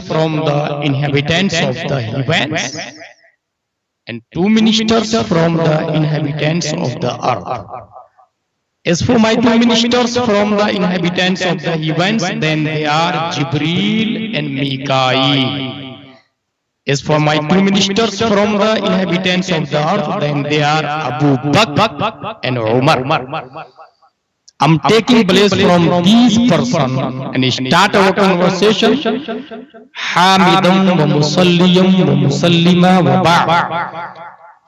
from the inhabitants of the heavens and 2 ministers from the inhabitants of the earth. As for my 2 ministers from the inhabitants of the heavens, then they are Jibreel and Mikael. As for my 2 ministers from the inhabitants of the earth, then they are Abu Bakr and Umar. I'm taking place from these persons and start our conversation. Hamidan wa musalliyan wa musallima wa ba'd.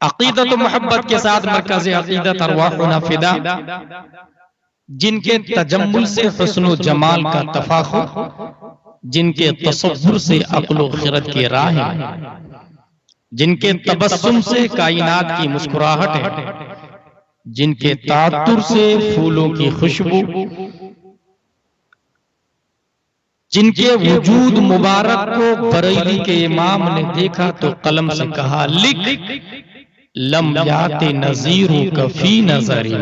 अक़ीदत मोहब्बत के साथ मरकज़ अक़ीदत अरवाहुना फ़िदा, जिनके तजम्मुल से हुस्न जमाल का तफाखुर, जिनके तसव्वुर से अक़्ल व ख़िरत की राहें, जिनके तबस्सुम से कायनात की मुस्कुराहट है, जिनके तात्तुर से फूलों की खुशबू, जिनके वजूद मुबारक को बरेली के इमाम ने देखा तो कलम से कहा लिख, लम याते नज़ीरु कफी नज़री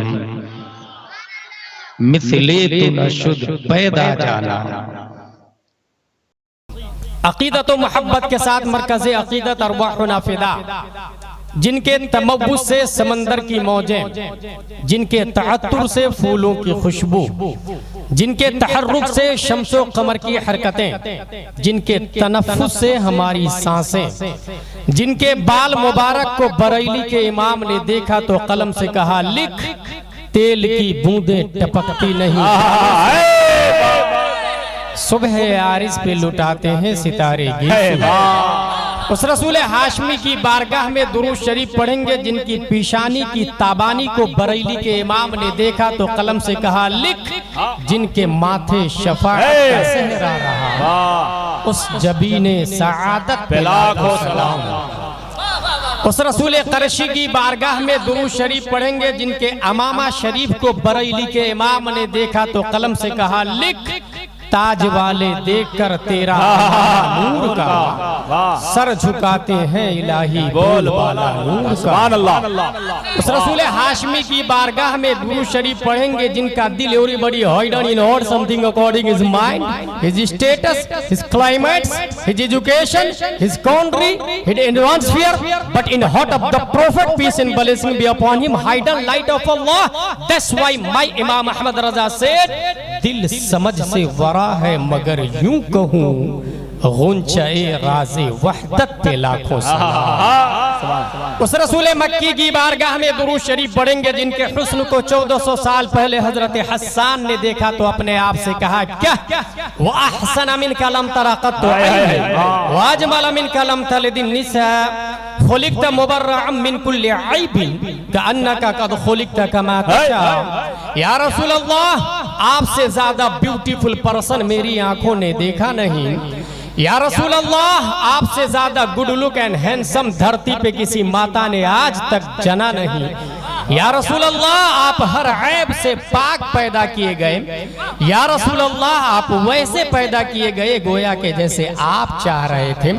मिथले तो नशुद पैदा जाना। अक़ीदत मोहब्बत के साथ मरकज़ अक़ीदत अरवाहुना फ़िदा, जिनके तमव्वुज़ से समंदर की मौजें, जिनके तअत्तुर से फूलों की खुशबू, जिनके तहर्रुक से शम्सो कमर की हरकतें, जिनके तनफ्फुस से हमारी सांसें, जिनके बाल मुबारक को बरेली के इमाम ने देखा तो कलम से कहा लिख, तेल की बूंदें टपकती नहीं, सुबह आरिज़ पे लुटाते हैं सितारे गीत। उस रसूल हाशमी की बारगाह में दुरूद शरीफ पढ़ेंगे, जिनकी पेशानी की ताबानी को बरेली के इमाम ने देखा तो कलम से कहा लिख, जिनके माथे शफाअत का सेहरा रहा, उस जबीने सआदत पे लाखों सलाम। उस रसूल क़रशी की बारगाह में दुरूद शरीफ पढ़ेंगे, जिनके अमामा शरीफ को बरेली के इमाम ने देखा तो कलम से कहा लिख, ताज वाले देखकर तेरा नूर का सर झुकाते हैं इलाही बोल वाला नूर का। उस रसूल हाशमी की बारगाह में दुरूद शरीफ पढ़ेंगे, जिनका दिल everybody hidden in all something according his mind, his status, his climates, his education, his country, his atmosphere, but in heart of the prophet peace and blessing be upon him hidden light of Allah. That's why my इमाम अहमद रजा said, दिल समझ से वरा है मगर यूं कहूं, गुंचाए राज़े वहदत पे लाखों सलाम। उस रसूल मक्की की बारगाह में दुरूद शरीफ पढ़ेंगे, जिनके हुस्न को 1400 साल पहले हजरत हस्सान ने देखा तो अपने आप से कहा क्या, वो अहसन मिन कलम तराकत तो वाजमल मिन कलम तलदिन निसा खुलिक़त मुबर्रअम मिन कुल्लि ऐबिन कअन्नका कद खुलिक़त कमा तशा। या रसूल अल्लाह, आपसे ज्यादा ब्यूटीफुल पर्सन मेरी आंखों ने देखा नहीं। या रसूल अल्लाह, आपसे ज्यादा गुड लुक एंड हैंडसम धरती पे किसी माता ने आज तक जना नहीं। या रसूल अल्लाह, आप हर ऐब से पाक पैदा किए गए। या रसूल अल्लाह, आप वैसे पैदा किए गए गोया के जैसे आप चाह रहे थे।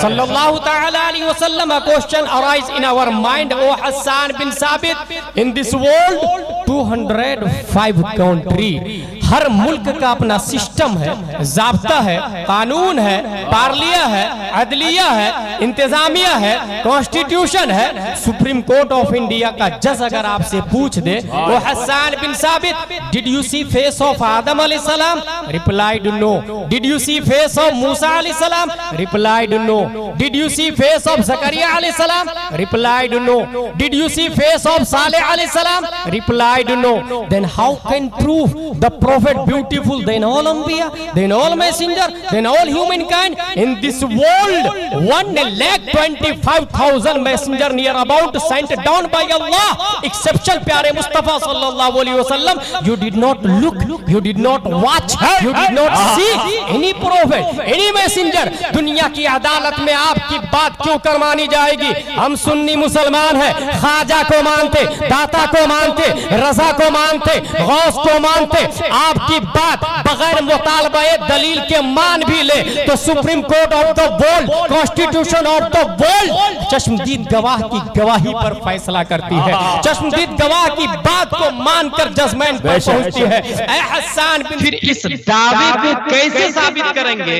सल्लल्लाहु तआला अलैहि वसल्लम, a question arise in our mind, O Hassan bin Sabit, in this world 205 country, हर मुल्क का अपना सिस्टम है, ज़ाब्ता है, कानून है, पार्लिया है, अदलिया है, इंतजामिया है, कॉन्स्टिट्यूशन है। सुप्रीम कोर्ट ऑफ इंडिया का जज अगर आपसे पूछ दे, वो Hassan bin Sabit, did you see face of Adam अलैहिस्सलाम? Replied no. Did you see face of Musa अलैहिस्सलाम? Replied no. Did you see face of Zakariya अलैहिस्सलाम? Replied no. Did you see face of Saleh अलैहिस्सलाम? Replied no. Then how can prove the prophet beautiful than all anbiya, than all messenger, than all humankind? In this world 1,25,000 messenger near about sent down by Allah, exception प्यारे मुस्तफा सल्लल्लाहु अलैहि वसल्लम। You did not look, you did not watch, you did not see any prophet, any messenger। दुनिया की अदालत में आपकी बात क्यों कर मानी जाएगी? हम सुन्नी मुसलमान हैं, ख्वाजा को मानते, दाता को मानते, रजा को मानते, गौस को मानते। आपकी बात बगैर मुतालबा दलील के मान भी ले तो supreme court of the world, constitution of the world चश्मदीद गवाह की गवाही पर फैसला करती है, चश्मदीद गवाह की बात को मानकर जजमेंट पर पहुंचती है। ऐ हसन बिन, फिर इस दावे को कैसे साबित करेंगे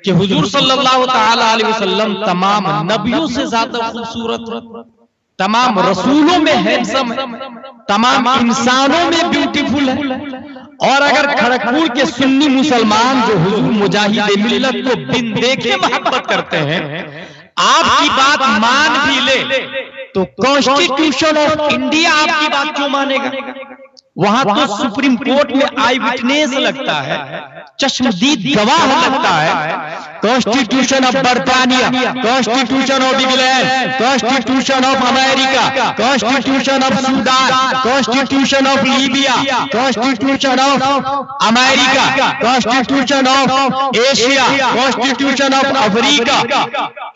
कि हुजूर सल्लल्लाहु तआला अलैहि वसल्लम तमाम नबियों से ज्यादा खूबसूरत, तमाम रसूलों में हैंडसम है, तमाम इंसानों में ब्यूटीफुल है, और अगर खड़गपुर के सुन्नी मुसलमान जो हुजूर मुजाहिद मिल्लत को बिन देखे मोहब्बत करते हैं, आपकी बात मान भी ले तो कॉन्स्टिट्यूशन ऑफ इंडिया आपकी बात क्यों मानेगा? वहां तो सुप्रीम कोर्ट में आई विटनेस लगता है, चश्मदीद गवाह लगता है, कॉन्स्टिट्यूशन ऑफ बर्तानिया, constitution of England, constitution of America, constitution of Sudan, constitution of Libya, constitution of America, constitution of Asia, constitution of Africa,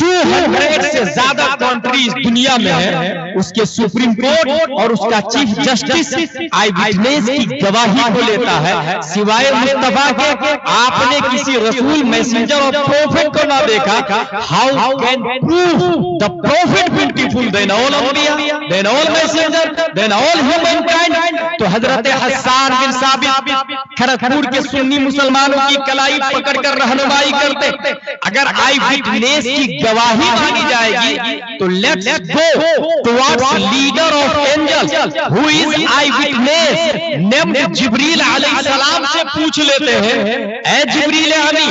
200 से ज्यादा कंट्रीज दुनिया में है, उसके सुप्रीम कोर्ट और उसका चीफ जस्टिस आई विटनेस की गवाही को लेता है। सिवाय मुस्तफा के आपने किसी रसूल, मैसेंजर और प्रोफेट को ना देखा। How can prove the prophet beautiful then all अंबिया, then all messenger, then all humankind? तो हजरत हस्सान बिन साबित खड़गपुर के सुन्नी मुसलमानों की कलाई पकड़कर रहनुमाई करते। अगर आई विटनेस की गवाही मानी जाएगी तो let's go towards leader of angels who is eyewitness named Jibril अलैहिस्सलाम से पूछ लेते हैं, ए जिब्रील अमी,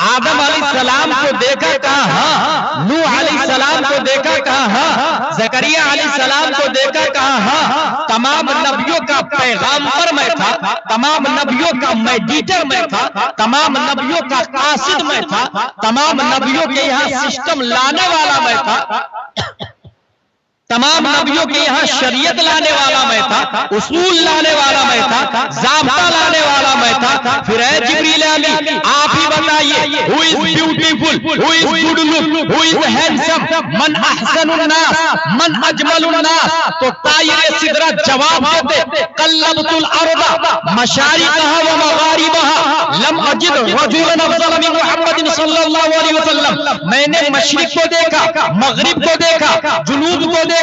आदम अलैहिस्सलाम को देखा कहां? हां। नूह अलैहिस्सलाम को देखा कहां? हां। जकरिया अलैहिस्सलाम को देखा कहां? हां। तमाम नबियों का पैगाम्बर मैं था, तमाम नबियों का मेडिएटर मैं था, तमाम नबियों का कासिद मैं था, तमाम नबियों के यहाँ सिस्टम लाने वाला मैं था, तमाम नबियों के यहाँ शरीयत लाने वाला मैं था, उसूल लाने वाला मैं था, ज़ाब्ता लाने वाला मैं था। फिर है जिब्रील अमी, आप ही बताइए, who is beautiful, who is good look, who is handsome, मन अहसनुन नास, मन अजमलुन नास? तो ताइर सिदरा जवाब देते, कल्लबतुल अर्द मशारिकहा व मगारिबहा लम अजिद रजुलन अफज़ल मिन मुहम्मद सल्लल्लाहु अलैहि वसल्लम। मैंने मशरिक को देखा, मगरिब को देखा, जुनूब को देखा,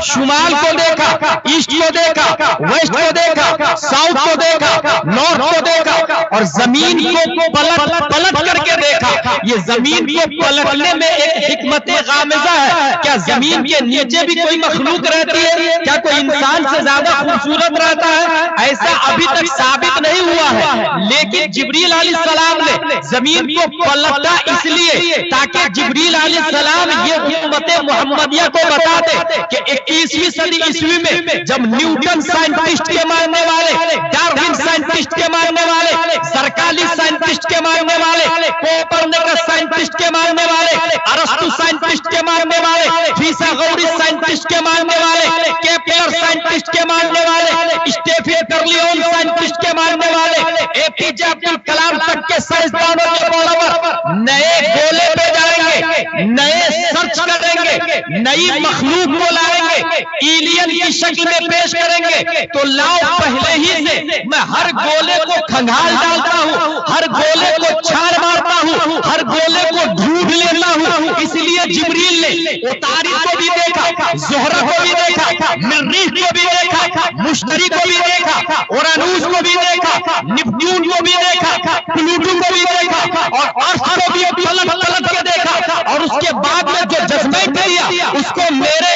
शुमाल को देखा, ईस्ट को देखा, वेस्ट को देखा, साउथ को देखा, नॉर्थ को देखा, और जमीन को पलट करके देखा। ये जमीन को पलटने में एक हिकमत गामिज़ा है। क्या जमीन के नीचे भी कोई मखलूक रहती है? क्या कोई इंसान से ज्यादा खूबसूरत रहता है? ऐसा अभी तक साबित नहीं हुआ है। लेकिन जिब्रील अलैहिस्सलाम ने जमीन को पलटा इसलिए ताकि जिब्रील अलैहिस्सलाम ये उम्मत मुहम्मदिया को बता दे कि 21वीं सदी ईस्वी में जब न्यूटन साइंटिस्ट के मानने वाले, डार्विन साइंटिस्ट के मानने वाले, सरकाली साइंटिस्ट के मानने वाले, कोपरनिकस साइंटिस्ट के मानने वाले, अरस्तु साइंटिस्ट के मानने वाले, फिसागोरस साइंटिस्ट के मानने वाले, केपलर साइंटिस्ट के मानने वाले, स्टेफन कर्लियोन साइंटिस्ट के मानने वाले, एपीजे अब्दुल कलाम तक के साइंसदानों के फॉलोवर नए गोले पे जाएंगे, नए सर्च करेंगे, नई मखलूक को लाएंगे, एलियन की शक्ल में पेश करेंगे। तो लाओ, पहले ही से मैं हर गोले को खंगाल डालता हूँ, हर गोले को छाड़ मारता हूँ, हर गोले को ढूंढ लेता हूँ। इसलिए जिब्रील ने उतारी को भी देखा, ज़ोहरा को भी देखा, मरीख को भी देखा, मुश्तरी को भी देखा, उरानूस को भी देखा, नेपच्यून को भी देखा, प्लूटो को भी देखा, और अर्थ को भी पलट के देखा। और उसके बाद में जो जजमेंट दिया उसको मेरे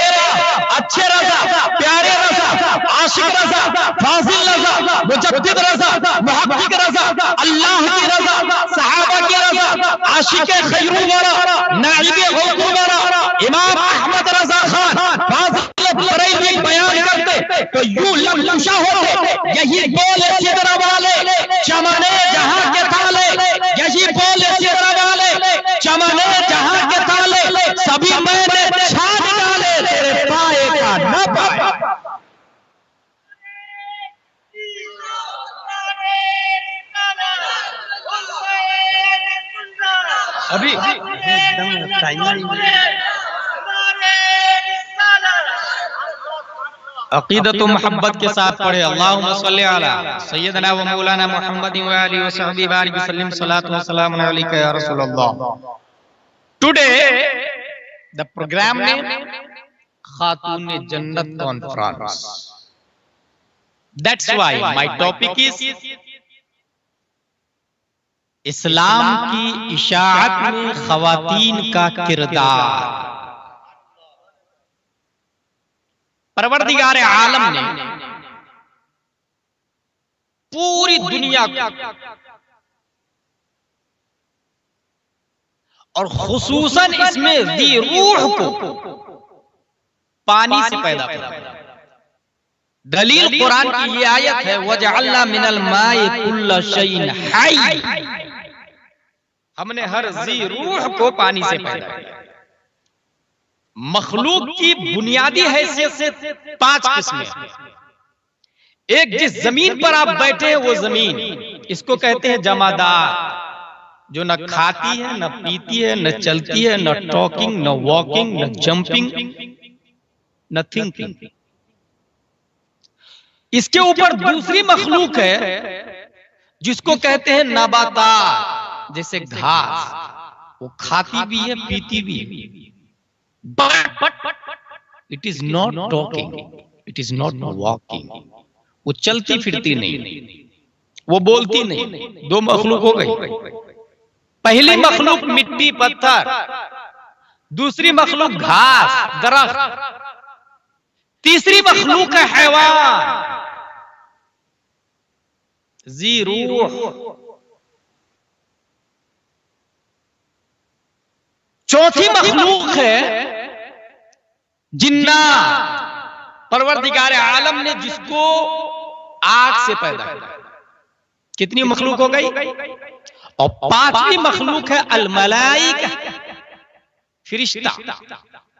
अच्छे रजा, प्यारे रजा, आशिक रजा, फाजिल रजा, मुजद्दिद रजा, मुहक्किक रजा, अल्लाह की रजा, सहाबा की रजा, आशिक खैरुल वरा, नाइबे गौसुल वरा, इमाम अहमद रजा खान फाजिल बरेलवी बयान करते तो यूं लमलमशा होते, यही बोले सिदरा वाले चमने जहां के ताले, यही बोले सिदरा वाले चमने जहां के ताले, सभी मैंने छान डाले, तेरे पाए का न पाए। अभी एकदम टाइम अकीदत व मोहब्बत के साथ पढ़े अल्लाहुम्मा सल्ली अला सय्यदना व मौलाना मुहम्मद व आलिहि व सहबी बारिक वसल्लम सलातु व सलाम अलैका या रसूलल्लाह। टुडे द प्रोग्राम नेम खातून जन्नत conference. That's why my topic is इस्लाम की इशाअत में खवातीन का किरदार। परवरदिगार आलम ने पूरी दुनिया को और खुसूसन इसमें दी रूह को पानी से पैदा किया। दलील कुरान की ये आयत है, वजअलना मिनल माइ कुल्ल शैइन हई। हमने हर जी रूह को पानी से पैदा किया। मखलूक की बुनियादी हैसियत से 5 किस्में। एक, जिस जमीन पर आप बैठे हैं वो जमीन, इसको कहते हैं जमादार, जो न खाती है, न पीती है, न चलती है, न टॉकिंग, न वॉकिंग, न जंपिंग, न थिंकिंग। इसके ऊपर दूसरी मखलूक है जिसको कहते हैं नबातात, जैसे घास, वो खाती भी है, पीती भी है। But it is not talking, it is not walking. वो चलती फिरती नहीं, वो बोलती नहीं। 2 मखलूक हो गई। पहली मखलूक मिट्टी पत्थर, दूसरी मखलूक घास दरख्त, तीसरी मखलूक है हैवान जी रूह। चौथी मखलूक है जिन्नात। परवरदिगार आलम ने जिसको आग से पैदा किया। कितनी मखलूक हो गई? और 5वीं मखलूक है अल मलाइका, फरिश्ता।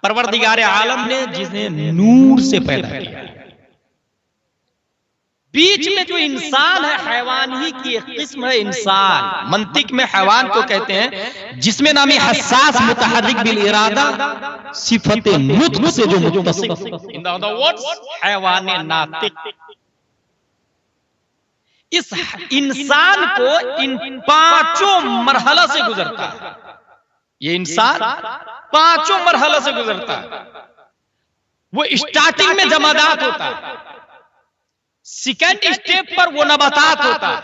परवरदिगार आलम ने जिसने नूर से पैदा किया। बीच में जो इंसान है, हैवान ही की एक किस्म है इंसान। मंतिक में हैवान को कहते हैं जिसमें नामी हसास मुतहर्रिक बिल इरादा सिफते नुत्क से जो मुत्तसिक। इन अदर वर्ड्स हैवान नातिक। इस इंसान को इन 5 मरहला से गुजरता है। ये इंसान 5 मरहला से गुजरता है। वो स्टार्टिंग में जमादात होता है, सेकेंड स्टेप पर वो नबातात होता है,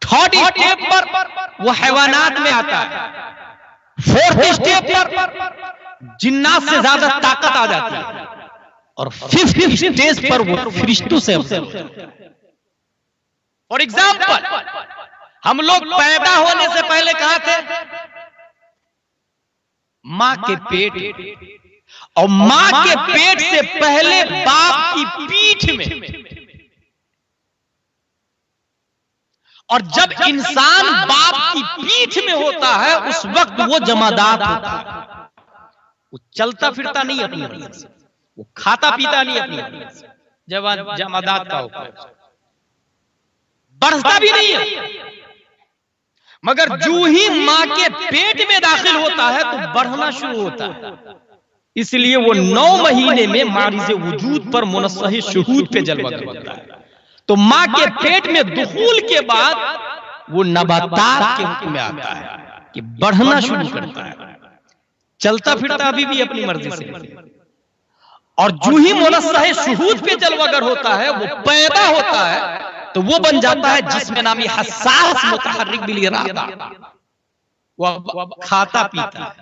थर्ड स्टेप पर वो हैवानात में आता है, फोर्थ स्टेप पर जिन्नात से ज्यादा ताकत आ जाती है, और फिफ्थ स्टेज पर वो फरिश्तों से अफजल। फॉर एग्जाम्पल, हम लोग पैदा होने से पहले कहां थे? मां के पेट। और मां के पेट से पहले बाप की पीठ में। और जब इंसान बाप की पीठ में होता है उस वक्त वो जमादात होता है। वो चलता फिरता नहीं अपनी मर्जी से, वो खाता पीता नहीं अपनी मर्जी से, जब जमादात का होता है। बढ़ता भी नहीं है, मगर जो ही मां के पेट में दाखिल होता है तो बढ़ना शुरू होता है। इसलिए वो 9 महीने में मारिज़े वजूद पर मुनस्सह शुहूद पे जलवा करता है। तो मां के पेट में दुखूल के बाद वो नबातात के हुक्म में आता है कि बढ़ना शुरू करता है, चलता फिरता अभी भी अपनी मर्जी से। और जो ही मुनस्सह शुहूद पे जलवागर होता है, वो पैदा होता है, तो वो बन जाता है जिसमें नामी हसास मुतहर्रिक बिल इरादा। वो खाता पीता है,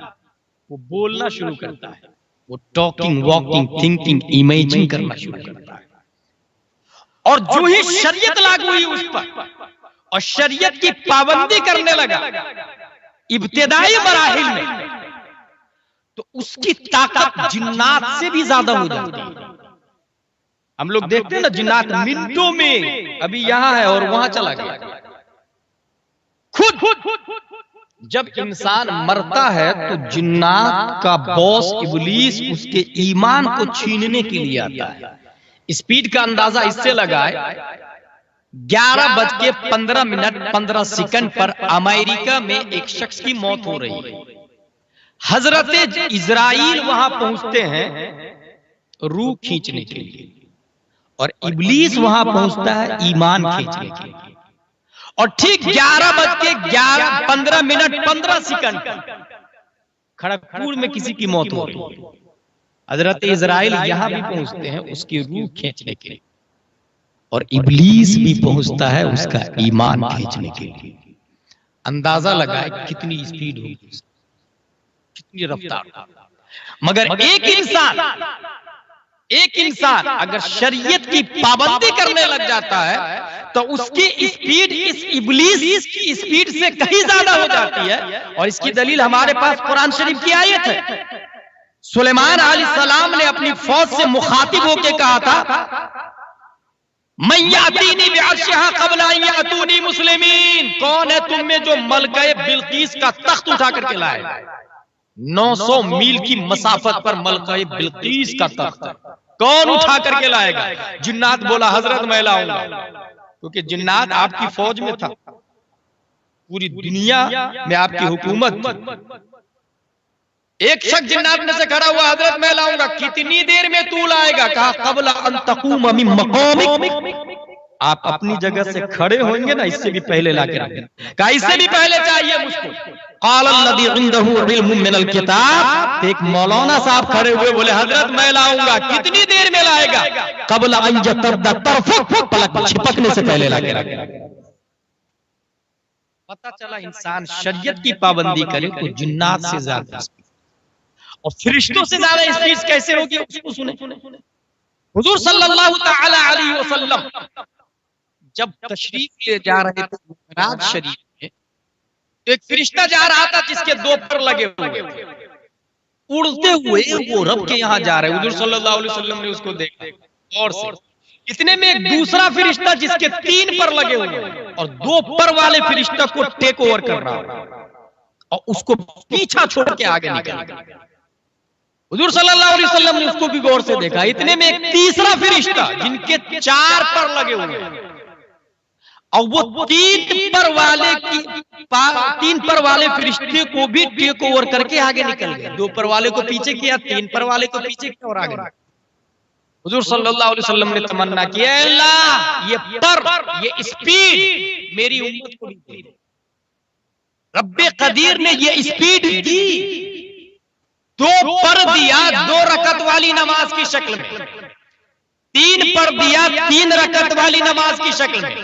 वो बोलना शुरू करता है, वो टॉकिंग, वॉकिंग, थिंकिंग, इमेजिन करना शुरू करता है। और जो ही शरीयत लागू हुई उस पर और शरीयत की पाबंदी करने लगा इब्तिदाई मराहिल में, तो उसकी ताकत जिन्नात से भी ज्यादा हो जाती है। हम लोग देखते हैं ना, जिन्नात मिनटों में अभी यहां है और वहां चला गया। खुद जब इंसान मरता है तो जिन्नात का बॉस इब्लीस उसके ईमान को छीनने के लिए आता है। स्पीड का अंदाजा इससे लगाए, 11:15 पर अमेरिका में एक शख्स की मौत हो रही है। हजरत इजराइल वहां पहुंचते हैं रूह खींचने के लिए। और इब्लीस वहां पहुंचता है ईमान खींचने के लिए। और ठीक 11:15 15 सेकंड खड़गपुर में किसी की मौत हो रही है। हजरत इजराइल यहां भी पहुंचते हैं उसकी रूह खींचने के लिए, और इब्लीस भी पहुंचता है उसका ईमान खींचने के लिए। अंदाजा लगाए कितनी स्पीड होगी, कितनी रफ्तार। मगर एक इंसान अगर शरीयत की पाबंदी करने लग जाता है तो उसकी स्पीड इस इब्लीस की स्पीड से कहीं ज्यादा हो जाती है। और इसकी दलील हमारे पास कुरान शरीफ की आयत है। सुलेमान अलैहिस्सलाम ने अपनी फौज से मुखातिब होकर कहा था, मैं यातीनी बिअर्शिहा क़ब्ल अन यातूनी मुस्लिमीन, कौन है तुम में जो मलके बिल्कीस का तख्त उठा करके लाए? 900 मील की मसाफत पर मलके बिल्कीस का तख्त कौन उठा करके लाएगा? जिन्नात बोला हजरत मैं लाऊंगा, क्योंकि जिन्नात आपकी फौज में था, पूरी दुनिया में आपकी हुकूमत। एक शख्स जिन्नात में से खड़ा हुआ, हजरत मैं लाऊंगा। कितनी देर में तू लाएगा? कहा क़ब्ल अन तक़ूम मिन मक़ामिक, आप अपनी जगह से खड़े होंगे ना, इससे भी पहले लाके रखें। कहा इससे भी पहले चाहिए मुझको। क़ाल अल्लज़ी इंदहु इल्मुम मिनल किताब, एक मौलाना साहब खड़े हुए, बोले हजरत मैं लाऊंगा। कितनी देर में लाएगा? क़ब्ल अन यतरद्दा तरफ़ुक, पलक छिपकने से पहले लाके रखें। पता चला इंसान शरीयत की पाबंदी करे तो जिन्नात से ज्यादा और फरिश्तों से ज्यादा स्पीड कैसे होगी, उसको सुने। हुजूर सल्लल्लाहु तआला अलैहि वसल्लम जब तशरीफ ले जा रहे थे मिराज शरीफ में, तो एक फरिश्ता जा रहा था जिसके 2 पर लगे हुए, उड़ते हुए वो रब के यहाँ जा रहे। हुजूर सल्लल्लाहु अलैहि वसल्लम ने उसको देखा और से। इतने में एक दूसरा फरिश्ता जिसके 3 पर लगे हुए और 2 पर वाले फरिश्ता को टेक ओवर कर रहा और उसको पीछा छोड़ के आगे निकल गया। हुजूर सल्लल्लाहु अलैहि वसल्लम ने उसको भी गौर से देखा। इतने में एक तीसरा फरिश्ता जिनके 4 पर लगे हुए और वो 3 पर वाले फरिश्ते को भी टेक ओवर करके आगे निकल गए। 2 पर वाले को पीछे किया, 3 पर वाले को पीछे किया और आगे। हुजूर सल्लल्लाहु अलैहि वसल्लम ने तमन्ना की, अल्लाह ये स्पीड मेरी उम्मत को नहीं दी। रब्बे कदीर ने ये स्पीड दी, 2 पर दिया 2 रकत वाली नमाज की शक्ल में, 3 पर दिया 3 रकत वाली नमाज की शक्ल में,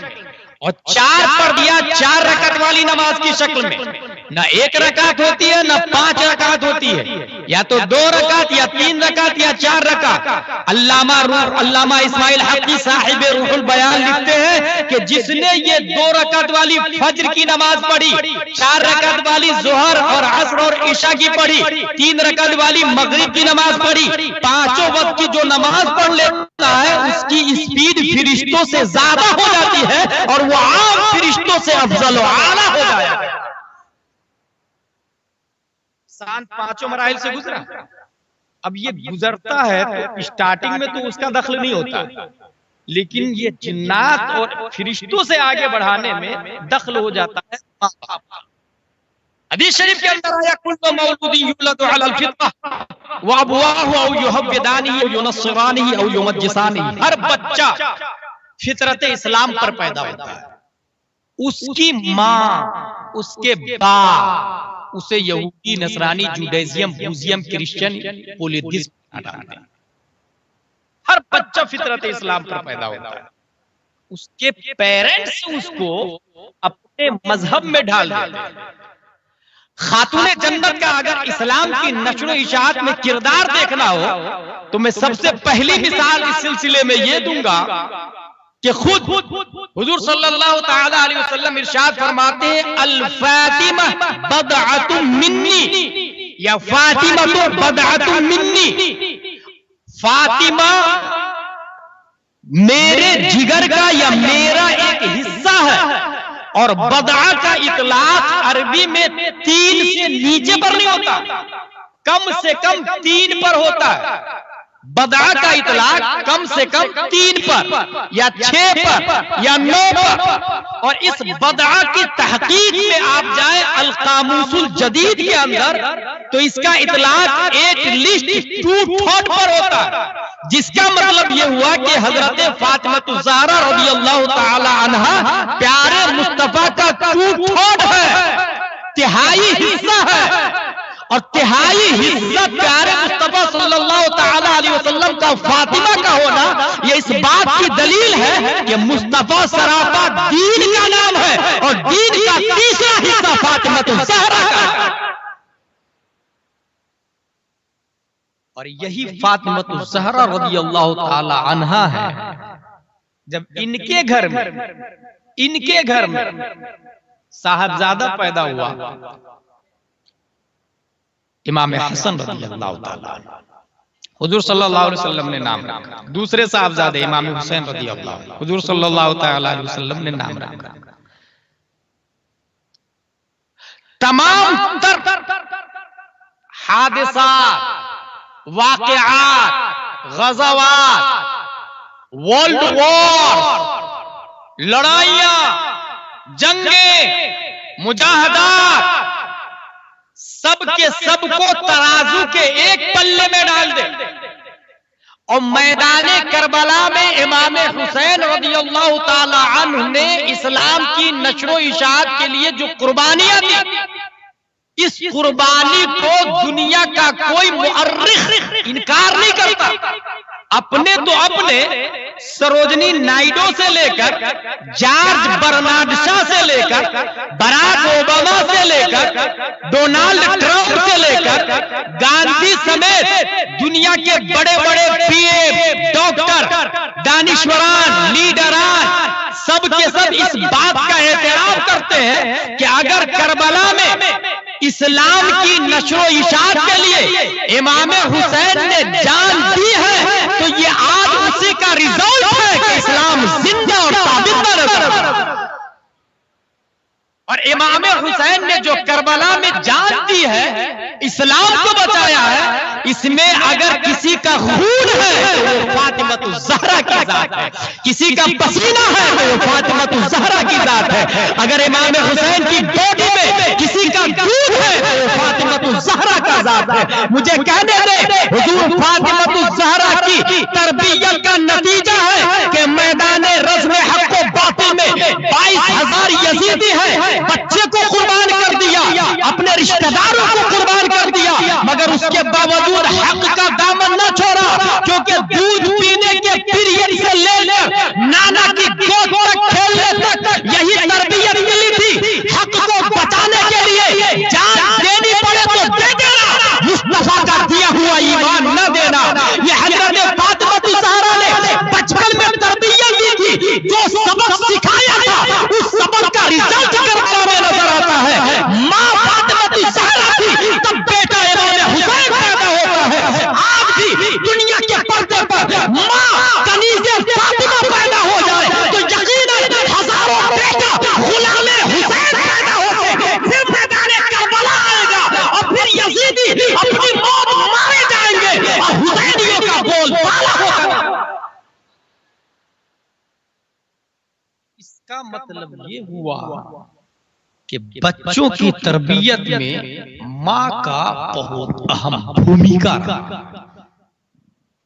और 4 पर दिया 4 रकत वाली नमाज की शक्ल में। ना 1 रकात होती है ना 5 रकात होती है, या तो 2 रकात या 3 रकात या 4 रकात। अल्लामा इस्माइल हक़ी साहिब रूहुल बयान लिखते हैं कि जिसने ये 2 रकात वाली फज्र की नमाज पढ़ी, 4 रकात वाली ज़ोहर और असर और इशा की पढ़ी, 3 रकात वाली मगरिब की नमाज पढ़ी, 5 वक्त की जो नमाज पढ़ लेता है उसकी स्पीड फरिश्तों से ज्यादा हो जाती है और वो आम फरिश्तों से अफजल व आला हो जाएगा। इंसान 5 मराहिल से गुजरा। अब ये गुजरता है तो स्टार्टिंग में तो उसका दखल नहीं होता, लेकिन ये जिन्नात और फरिश्तों से आगे बढ़ाने में दखल हो जाता है। हदीस शरीफ के अंदर आया, कुल्लु मौलूदिन युलदु अलल फितरह व अबवाहु औ युहव्विदानिही औ युनस्सिरानिही औ युमज्जिसानिही। हर बच्चा फितरत इस्लाम पर पैदा होता है, उसकी माँ उसके बाप उसे यहूदी, नसरानी, जुडाइज्म, बूजियम, क्रिश्चियन, पोलिथिज्म डालते हैं। हर बच्चा फितरत इस्लाम पर पैदा होता है, उसके पेरेंट्स उसको अपने मजहब में डाल देते हैं। खातूने जन्नत का अगर इस्लाम की नशर इशाअत में किरदार देखना हो तो मैं सबसे पहली मिसाल इस सिलसिले में ये दूंगा कि खुद हुजूर सल्लल्लाहु तआला अलैहि वसल्लम इरशाद फरमाते हैं, अल फातिमा बदअतुम मिन्नी, या फातिमा तो बदअतुम मिन्नी, फातिमा मेरे जिगर का या मेरा एक हिस्सा है। और बदआ का इतलाक अरबी में 3 से नीचे पर नहीं होता, कम से कम 3 पर होता है। बदआ का इतलाक कम से कम 3 पर या 6 पर या 9 पर। और इस बदआ की तहकीक में आप जाए अल कामूसुल जदीद के अंदर तो इसका इतलाक एक लिस्ट 2 थॉट पर होता है। जिसका मतलब ये हुआ कि हजरत फातिमा ज़हरा रज़ियल्लाहु ताला अन्हा प्यारे मुस्तफा का 2/3 है, तिहाई हिस्सा है, और तिहाई हिस्सा प्यारे मुस्तफा सल्लल्लाहु ताला अलैहि वसल्लम का फातिमा का होना ये इस बात की दलील है कि मुस्तफा सरापा दीन का नाम है, और दीन का तीसरा हिस्सा फातिमा ज़हरा का है। और यही फातिमा ज़हरा रज़ियल्लाहु ताला अन्हा है। जब इनके घर में साहबजादा पैदा हुआ, इमाम हसन रज़ियल्लाहु ताला हुजूर सल्लल्लाहु अलैहि वसल्लम ने नाम रखा। दूसरे साहबजादे इमाम हुसैन रज़ियल्लाहु हुजूर सल्लल्लाहु ताला अलैहि वसल्लम ने नाम रखा। तमाम हादिसात, वाक़िआत, ग़ज़वात, वर्ल्ड वॉर, लड़ाइयां, जंगे, मुजाहदात, सबके सबको तराजू के एक पल्ले में डाल दे और मैदाने करबला में इमाम हुसैन रज़ियल्लाहु ताला अन्हु ने इस्लाम की नशरो इशाअत के लिए जो कुर्बानियां दी, इस कुर्बानी को दुनिया का कोई मुअर्रिख इनकार नहीं करता। अपने सरोजनी नायडू से लेकर, जॉर्ज बर्नार्ड शॉ से लेकर, बराक ओबामा से लेकर, डोनाल्ड ट्रंप से लेकर, गांधी समेत दुनिया के बड़े बड़े पीएम, डॉक्टर, दानिश्वरान, लीडरान सब के सब इस बात का एहतराम करते हैं कि अगर करबला में इस्लाम की नशरो इशाअत के लिए इमाम हुसैन ने जान दी है, तो ये आज उसी का रिजल्ट है कि इस्लाम जिंदा और ताबिंदा नजर। और इमाम हुसैन ने जो करबला में जान दी है, इस्लाम को बचाया है, इसमें अगर किसी का खून है तो वो फातिमा ज़हरा की जात है, किसी का पसीना है तो वो फातिमा ज़हरा की जात है। अगर इमाम हुसैन की बॉडी में किसी का दूध है तो वो फातिमा ज़हरा का जात है। मुझे कहने दे, हुजूर फातिमा ज़हरा की तरबियत का नतीजा है कि मैदाने रज़्म हक़ व बातिल में 22,000 यजीदी है, बच्चे को कुर्बान कर दिया, अपने रिश्तेदारों को कुर्बान कर दिया, मगर उसके बावजूद हक का दामन न छोड़ा, क्योंकि दूध पीने के पीरियड से लेकर नाना की गोद तक खेलने तक यही तरबियत मिली थी। हक को बचाने के लिए जान देनी पड़े तो दे देना, मुस्तफा का दिया हुआ ईमान न देना। ये हजरत फातिमा ज़हरा ने बचपन में तरबियत दी थी, जो सबक सिखाया था उस सबक का रिजल्ट करबला में नजर आता है। माँ फातिमा ज़हरा थी, तब बेटा इमाम हुसैन पैदा होता है। आज भी दुनिया के पर्दे पर माँ कनीज़े फातिमा पैदा हो जाए तो यकीनन हजारों बेटा गुलामे हुसैन पैदा होंगे, फिर मैदाने करबला आएगा और फिर यजीदी अपनी मौत मारे जाएंगे और हुसैनियों का बोलबाला होगा। इसका मतलब ये हुआ कि बच्चों की तरबियत में माँ का बहुत अहम भूमिका रहा,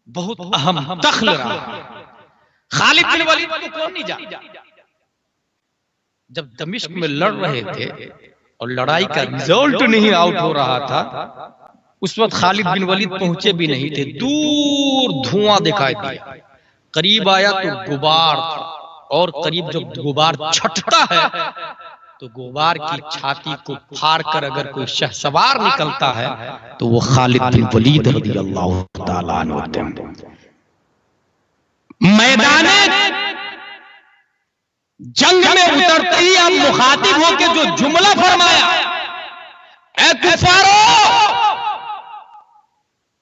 बहुत अहम दखल रहा। खालिद बिन वलीद को कौन नहीं जानता? जब दमिश्क में लड़ रहे थे और लड़ाई का रिजल्ट नहीं आउट हो रहा था, उस वक्त खालिद बिन वलीद पहुंचे भी नहीं थे। दूर धुआं दिखाई दिया, करीब आया तो गुबार था, और करीब जब गुबार छटता है तो गुबार की छाती को फाड़ कर अगर कोई शहसवार निकलता है तो वो खालिद बिन वलीद रज़ियल्लाहु ताला अन्हु होते हैं। मैदाने जंग में उतरते ही आप मुखातिब होकर जो जुमला फरमाया, ऐ कुफारो,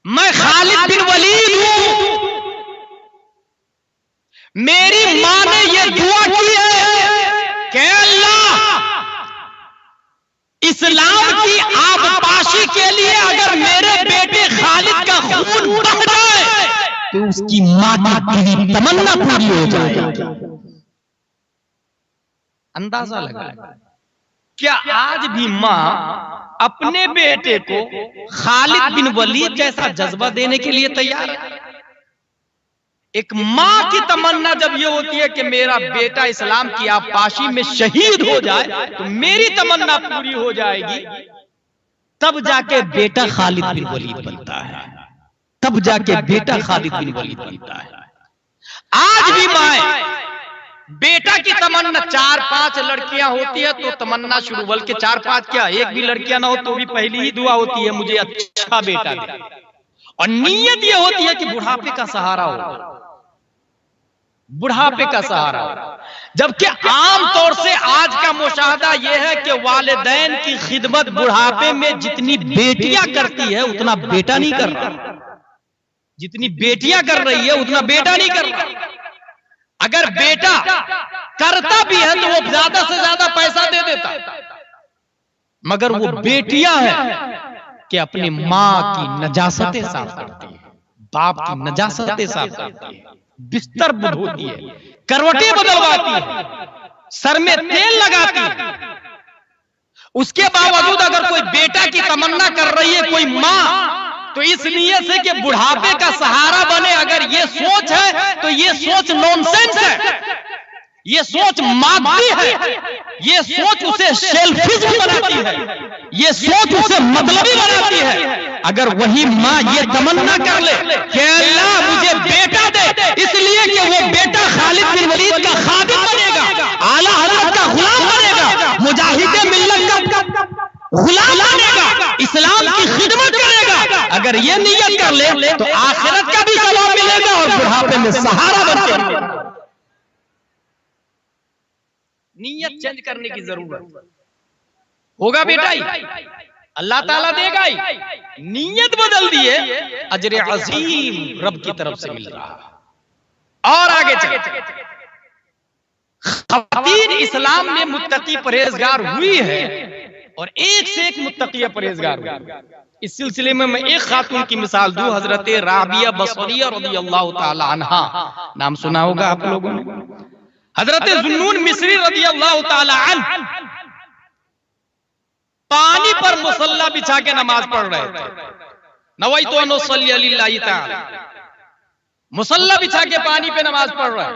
मैं खालिद बिन वलीद हूं, मेरी मां ने यह दुआ की है कि अल्लाह इस्लाम की आबपाशी के लिए अगर मेरे बेटे खालिद का खून बह जाए तो उसकी मां की तमन्ना पूरी हो जाए। अंदाजा लगा क्या आज भी मां अपने बेटे को खालिद बिन वलीद जैसा जज्बा देने के लिए तैयार है? एक माँ की तमन्ना जब ये होती है कि मेरा बेटा इस्लाम की आबपाशी में शहीद हो जाए तो मेरी तमन्ना पूरी हो जाएगी, तब जाके बेटा खालिद बिन वलीद बनता है, तब जाके बेटा खालिद बिन वलीद बनता है। आज भी माए बेटा की तमन्ना 4-5 लड़कियां होती है तो तमन्ना शुरू, बल्कि 4-5 क्या, एक भी लड़कियां ना हो तो भी पहली ही दुआ होती है मुझे अच्छा बेटा दे, और नीयत ये होती है कि बुढ़ापे का सहारा हो, बुढ़ापे का सहारा हो। जबकि आम तौर से आज का मुशाहदा यह है कि वालिदैन की खिदमत बुढ़ापे में जितनी बेटियां करती है उतना बेटा नहीं कर रहा, जितनी बेटियां कर रही है उतना बेटा नहीं कर रहा। अगर बेटा करता भी है तो वो ज्यादा से ज्यादा पैसा दे देता, मगर वो बेटियां हैं कि अपनी माँ की नजासतें साफ करती है, बाप की नजासतें साफ करती है, बिस्तर धोती है, करवटें बदलवाती है, सर में तेल लगाती है। उसके बावजूद अगर कोई बेटा की तमन्ना कर रही है कोई माँ, तो इस नियत से कि बुढ़ापे का सहारा बने, अगर ये सोच है तो ये सोच नॉनसेंस है, ये सोच मादगी है, ये सोच उसे सेल्फिश बनाती है, ये सोच उसे मतलबी बनाती है। अगर वही माँ ये तमन्ना कर ले कि अल्लाह मुझे बेटा दे, इसलिए कि वो बेटा खालिद बिन वलीद का खादिम बनेगा, आला हज़रत का गुलाम बनेगा, मुजाहिदे मिल्लत का गुलाम बनेगा, इस्लाम की खिदमत करेगा, अगर ये नियत कर ले तो आखिरत का भी सवाब मिलेगा और बुढ़ापे में सहारा बनेगा। नियत चेंज करने की जरूरत होगा बेटा ही, अल्लाह ताला देगा ही, नियत बदल दिए अजर अजीम रब की तरफ से मिल रहा। और आगे चले, खवातीन इस्लाम में मुत्तकी परहेजगार हुई है और एक से एक मुत्तकी परहेजगार हुई। इस सिलसिले में मैं एक खातून की मिसाल दूं, हजरत राबिया बसरिया रज़ियल्लाहु ताला अन्हा, नाम सुना होगा आप लोगों ने। हजरत ज़ुन्नून मिस्री रज़ियल्लाहु ताला अन्हु पानी पर मुसल्ला बिछा के नमाज पढ़ रहे थे, नवैतु अन उसल्ली लिल्लाहि ताला, मुसल्ला बिछा के पानी पे नमाज पढ़ रहे।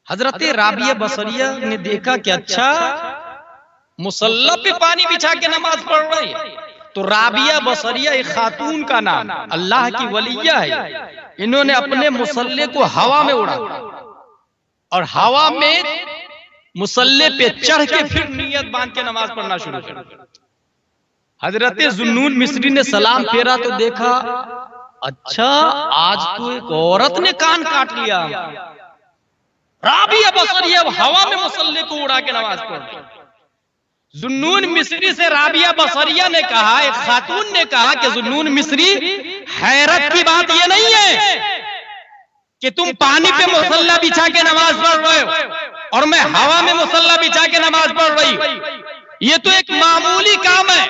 हजरत राबिया बसरिया ने देखा कि अच्छा मुसल्ला पे पानी बिछा के नमाज पढ़ रही है, तो राबिया बसरिया एक खातून का नाम, अल्लाह की वलिया है, इन्होंने अपने मुसल्ले को हवा में उड़ा और हवा में मुसल्ले पे चढ़ के फिर नियत बांध के नमाज पढ़ना शुरू कर। हजरत ज़ुन्नून मिस्री ने सलाम फेरा तो देखा अच्छा आज तो एक औरत ने कान काट लिया। राबिया बसरिया हवा में मुसल्ले को उड़ा के नमाज पढ़ रही। ज़ुन्नून मिस्री से राबिया बसरिया ने कहा, एक खातून ने कहा कि ज़ुन्नून मिस्री, हैरत की बात यह नहीं है कि तुम पानी पे मुसल्ला बिछा के नमाज पढ़ रहे हो और मैं हवा में मुसल्ला बिछा के नमाज पढ़ रही। ये तो एक मामूली काम है,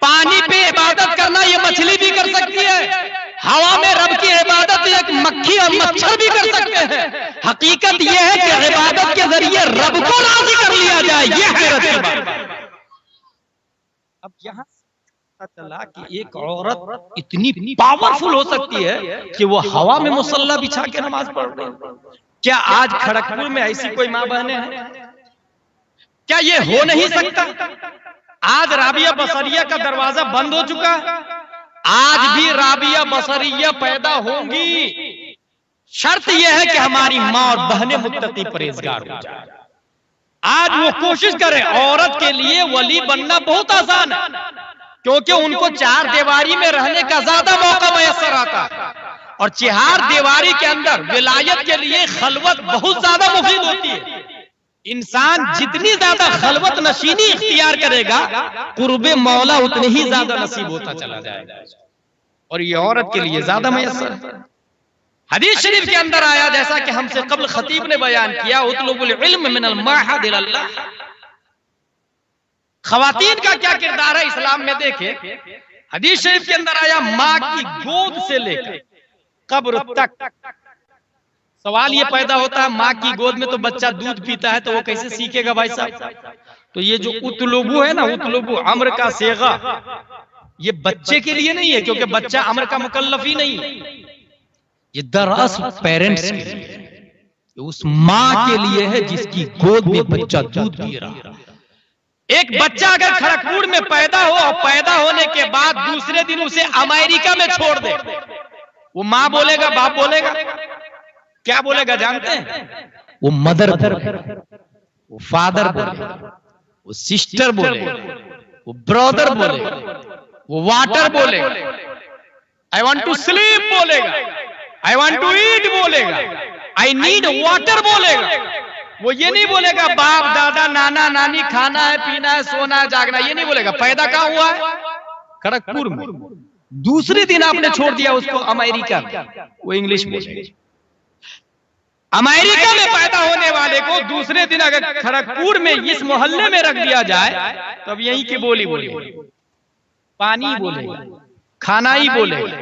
पानी पे इबादत करना ये मछली भी कर सकती है, हवा में रब की इबादत एक मक्खी और मच्छर भी कर सकते हैं। हकीकत यह है कि इबादत के जरिए रब को राजी कर लिया जाए, यह हैरत की बात। अब यहाँ पता चला कि एक औरत इतनी पावरफुल हो सकती है कि वो हवा में मुसल्ला बिछा के नमाज पढ़ रही है। क्या आज खड़गपुर में ऐसी कोई माँ बहनें हैं? क्या ये हो नहीं सकता? आज राबिया बसरिया का दरवाजा बंद हो चुका है, आज भी राबिया बसरिया पैदा होंगी। शर्त यह है कि हमारी माँ और बहनें मुत्तकी परहेजगार हो जाए। आज वो कोशिश करें, औरत के लिए वली बनना बहुत आसान है क्योंकि उनको चार दीवारी में रहने का ज्यादा मौका मयसर आता है और चार दीवारी के अंदर विलायत के लिए खलवत बहुत ज्यादा मुफीद होती है। इंसान जितनी ज्यादा खलवत नशीनी इख्तियार करेगा, कुर्बे मौला उतने ही ज्यादा नसीब होता चला जाएगा और ये औरत के लिए ज्यादा मयसर है। हदीस शरीफ के अंदर आया, जैसा कि हमसे कबल खतीब ने बयान किया, उतलुबुल इल्म मिनल महद इलल्लाह। खवातीन का क्या किरदार है इस्लाम में देखे, हदीस शरीफ के अंदर आया, माँ की गोद से लेकर कब्र तक। सवाल ये पैदा होता है, माँ की गोद में तो बच्चा दूध पीता है तो वो कैसे सीखेगा भाई साहब? तो ये जो उतलुबु है ना, उतलुबु अम्र का सेगा, ये बच्चे के लिए नहीं है क्योंकि बच्चा अम्र का मुकल्लफ ही नहीं है। ये दरअसल पेरेंट्स के लिए है, उस मां के लिए है जिसकी गोद में बच्चा दूध पी रहा है। एक बच्चा अगर खड़गपुर में पैदा हो और पैदा होने के बाद दूसरे दिन उसे अमेरिका में छोड़ दे, वो मां बोलेगा, बाप बोलेगा, क्या बोलेगा जानते हैं? वो मदर बोलेगा, वो फादर बोलेगा, वो सिस्टर बोलेगा, वो ब्रदर बोलेगा, वो वाटर बोलेगा, आई वांट टू स्लीप बोलेगा, आई वांट टू ईट बोलेगा, आई नीड वाटर बोलेगा। वो ये नहीं बोलेगा बाप दादा नाना नानी खाना है पीना है सोना है जागना, ये नहीं बोलेगा। पैदा कहां हुआ है? खड़गपुर में। दूसरे दिन आपने छोड़ दिया उसको अमेरिका में, वो इंग्लिश बोलेगा। अमेरिका में पैदा होने वाले को दूसरे दिन अगर खड़गपुर में इस मोहल्ले में रख दिया जाए तो अब यहीं की बोली बोलेगा, पानी बोलेगा, खाना ही बोलेगा,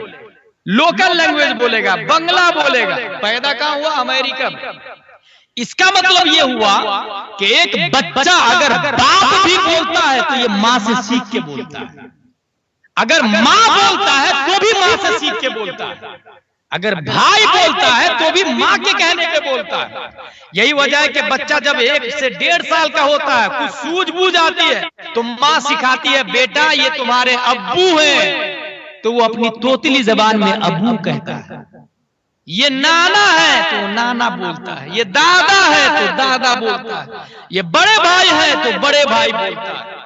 लोकल लैंग्वेज बोलेगा, बंगला बोलेगा। पैदा कहां हुआ? अमेरिका में। इसका मतलब ये हुआ कि एक बच्चा अगर बाप भी बोलता है तो ये मां से सीख के बोलता है, अगर मां बोलता है तो भी मां से सीख के बोलता है, अगर भाई बोलता है तो भी मां के कहने पे बोलता है। यही वजह है कि बच्चा जब 1 से 1.5 साल का होता है, कुछ सूझबूझ आती है तो मां सिखाती है बेटा ये तुम्हारे अब्बू हैं, तो वो अपनी तोतली जबान में अब्बू कहता है। ये नाना है तो नाना बोलता है, ये दादा है तो दादा बोलता है, ये बड़े भाई है तो बड़े भाई बोलता है,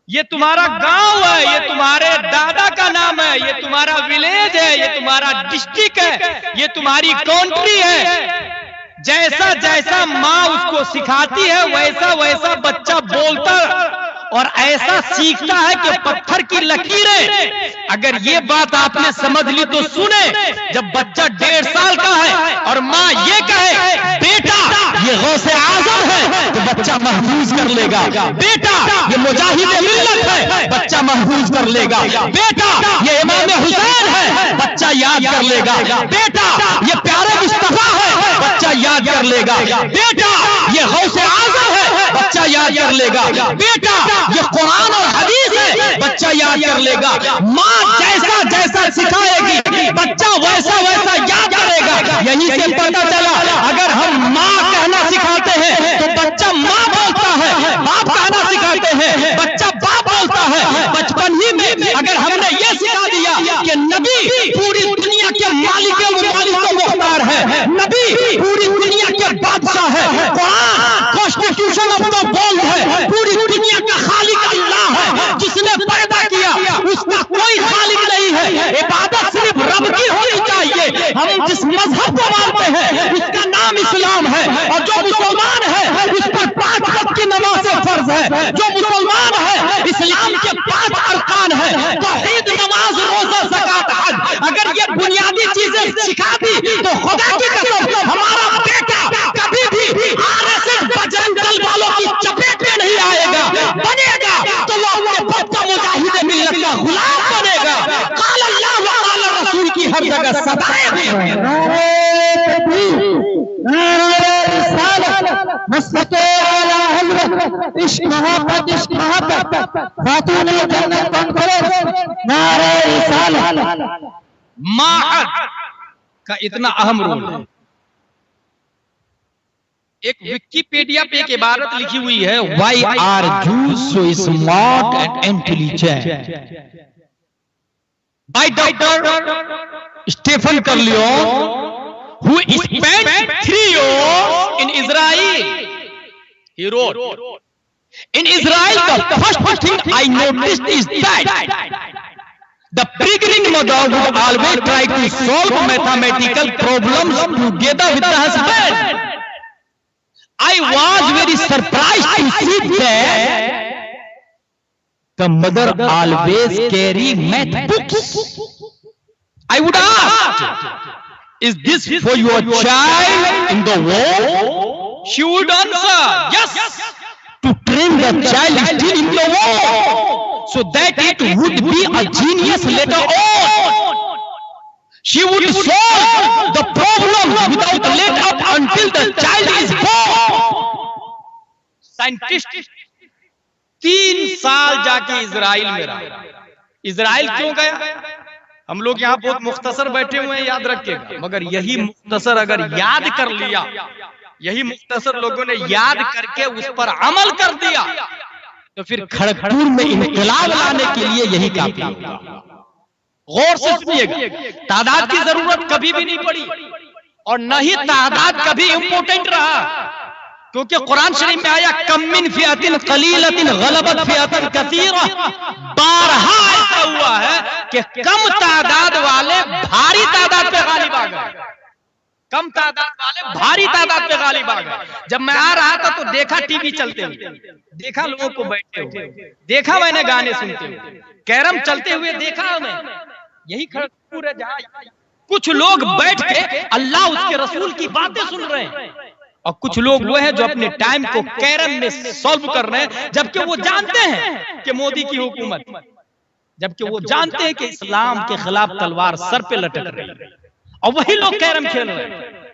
ये तुम्हारा गांव है, ये तुम्हारे दादा का नाम है, ये तुम्हारा विलेज है, ये तुम्हारा डिस्ट्रिक्ट है, ये तुम्हारी कंट्री है। जैसा जैसा माँ उसको सिखाती है वैसा वैसा बच्चा बोलता और ऐसा सीखता है कि पत्थर की लकीरें। अगर ये बात आपने समझ ली तो सुने, जब बच्चा 1.5 साल का है और माँ ये कहे बेटा ये गौसे आजम है तो बच्चा महफूज कर लेगा, बेटा ये मुजाहिद मिल्लत है बच्चा महफूज कर लेगा, बेटा ये इमाम हुसैन है बच्चा याद कर लेगा, बेटा ये प्यारे मुस्तफा है बच्चा याद कर लेगा, बेटा ये गौसे आजम है बच्चा याद कर लेगा, बेटा ये कुरान और हदीस है बच्चा याद कर लेगा। माँ जैसा जैसा सिखाएगी बच्चा वैसा वैसा याद करेगा। यहीं से पता चला अगर हम माँ कहना सिखाते हैं तो बच्चा माँ बोलता है, बाप कहना सिखाते हैं बच्चा बाप बोलता है। बचपन ही में अगर हमने ये सिखा दिया कि नबी पूरी दुनिया के मालिक व मुख्तार है, नबी पूरी दुनिया के बादशाह है, Quran constitution of the world है, पूरी दुनिया का खालिक अल्लाह है, जिसने पैदा किया उसका कोई खालिक नहीं है, इबादत सिर्फ रब की होनी चाहिए। हम जिस मजहब को मानते हैं उसका नाम इस्लाम है और जो मुसलमान है उस पर 5 वक्त की नमाज फर्ज है, जो मुसलमान है इस्लाम के 5 अरकान है, तौहीद नमाज रोजा ज़कात हज। अगर ये बुनियादी चीजें सिखा दी तो खुदा की कसम हमारा बेटा कभी भी आरएसएस बजरंग दल वालों की चपेट में नहीं आएगा, बनेगा तो वो अपने बाप का मुजाहिद मिल्लत का गुलाम बनेगा। काल अल्लाह व काल रसूल की हर जगह सदाएं माँ का इतना अहम रोल है। एक विकिपीडिया पे एक इबारत लिखी हुई है, why are Jews so smart and intelligent, by Dr. Stephen Corleone, who spent 3 years in Israel. He wrote, in Israel the first thing I noticed is that the pregnant mother would always try to solve mathematical problems together with the husband. I was very surprised to see that the mother always carry math books. I would ask, is this for your child in the war? She would answer, yes, to train the child still in the war, so that it would be a genius later on. She would solve the problem without let up until the child is born. Scientist 3 साल जाके Israel में रहा। Israel क्यों गया? हम लोग यहाँ बहुत मुख्तसर बैठे हुए हैं, याद रखिएगा, मगर यही मुख्तसर अगर याद कर लिया, यही मुख्तसर लोगों ने याद करके उस पर अमल कर दिया, तो फिर खड़गपुर में इनकलाब लाने के लिए यही काफी होगा। गौर से सुनिएगा, तादाद की जरूरत कभी भी नहीं पड़ी और न ही तादाद कभी इंपॉर्टेंट रहा, क्योंकि कुरान शरीफ में आया कम मिन फिअतिन कलीलतिन गलबत फिअतन कसीरा, बारहा ऐसा हुआ है कि कम तादाद वाले भारी तादाद पे गालिब आ गए, कम तादाद वाले भारी तादाद पे गालिब आ गए। जब मैं आ रहा था तो देखा टीवी चलते हुए, देखा लोगों को बैठे हुए, देखा मैंने गाने सुनते हुए, कैरम चलते हुए देखा हमें। यही खड़गपुर है जहां कुछ लोग बैठ के अल्लाह उसके रसूल की बातें सुन रहे हैं और कुछ लोग वो हैं जो अपने टाइम को कैरम में सॉल्व कर रहे हैं, जबकि वो जानते हैं कि मोदी की हुकूमत, जबकि वो जानते हैं कि इस्लाम के खिलाफ तलवार सर पे लटक रही है और वही लोग कैरम खेल रहे हैं।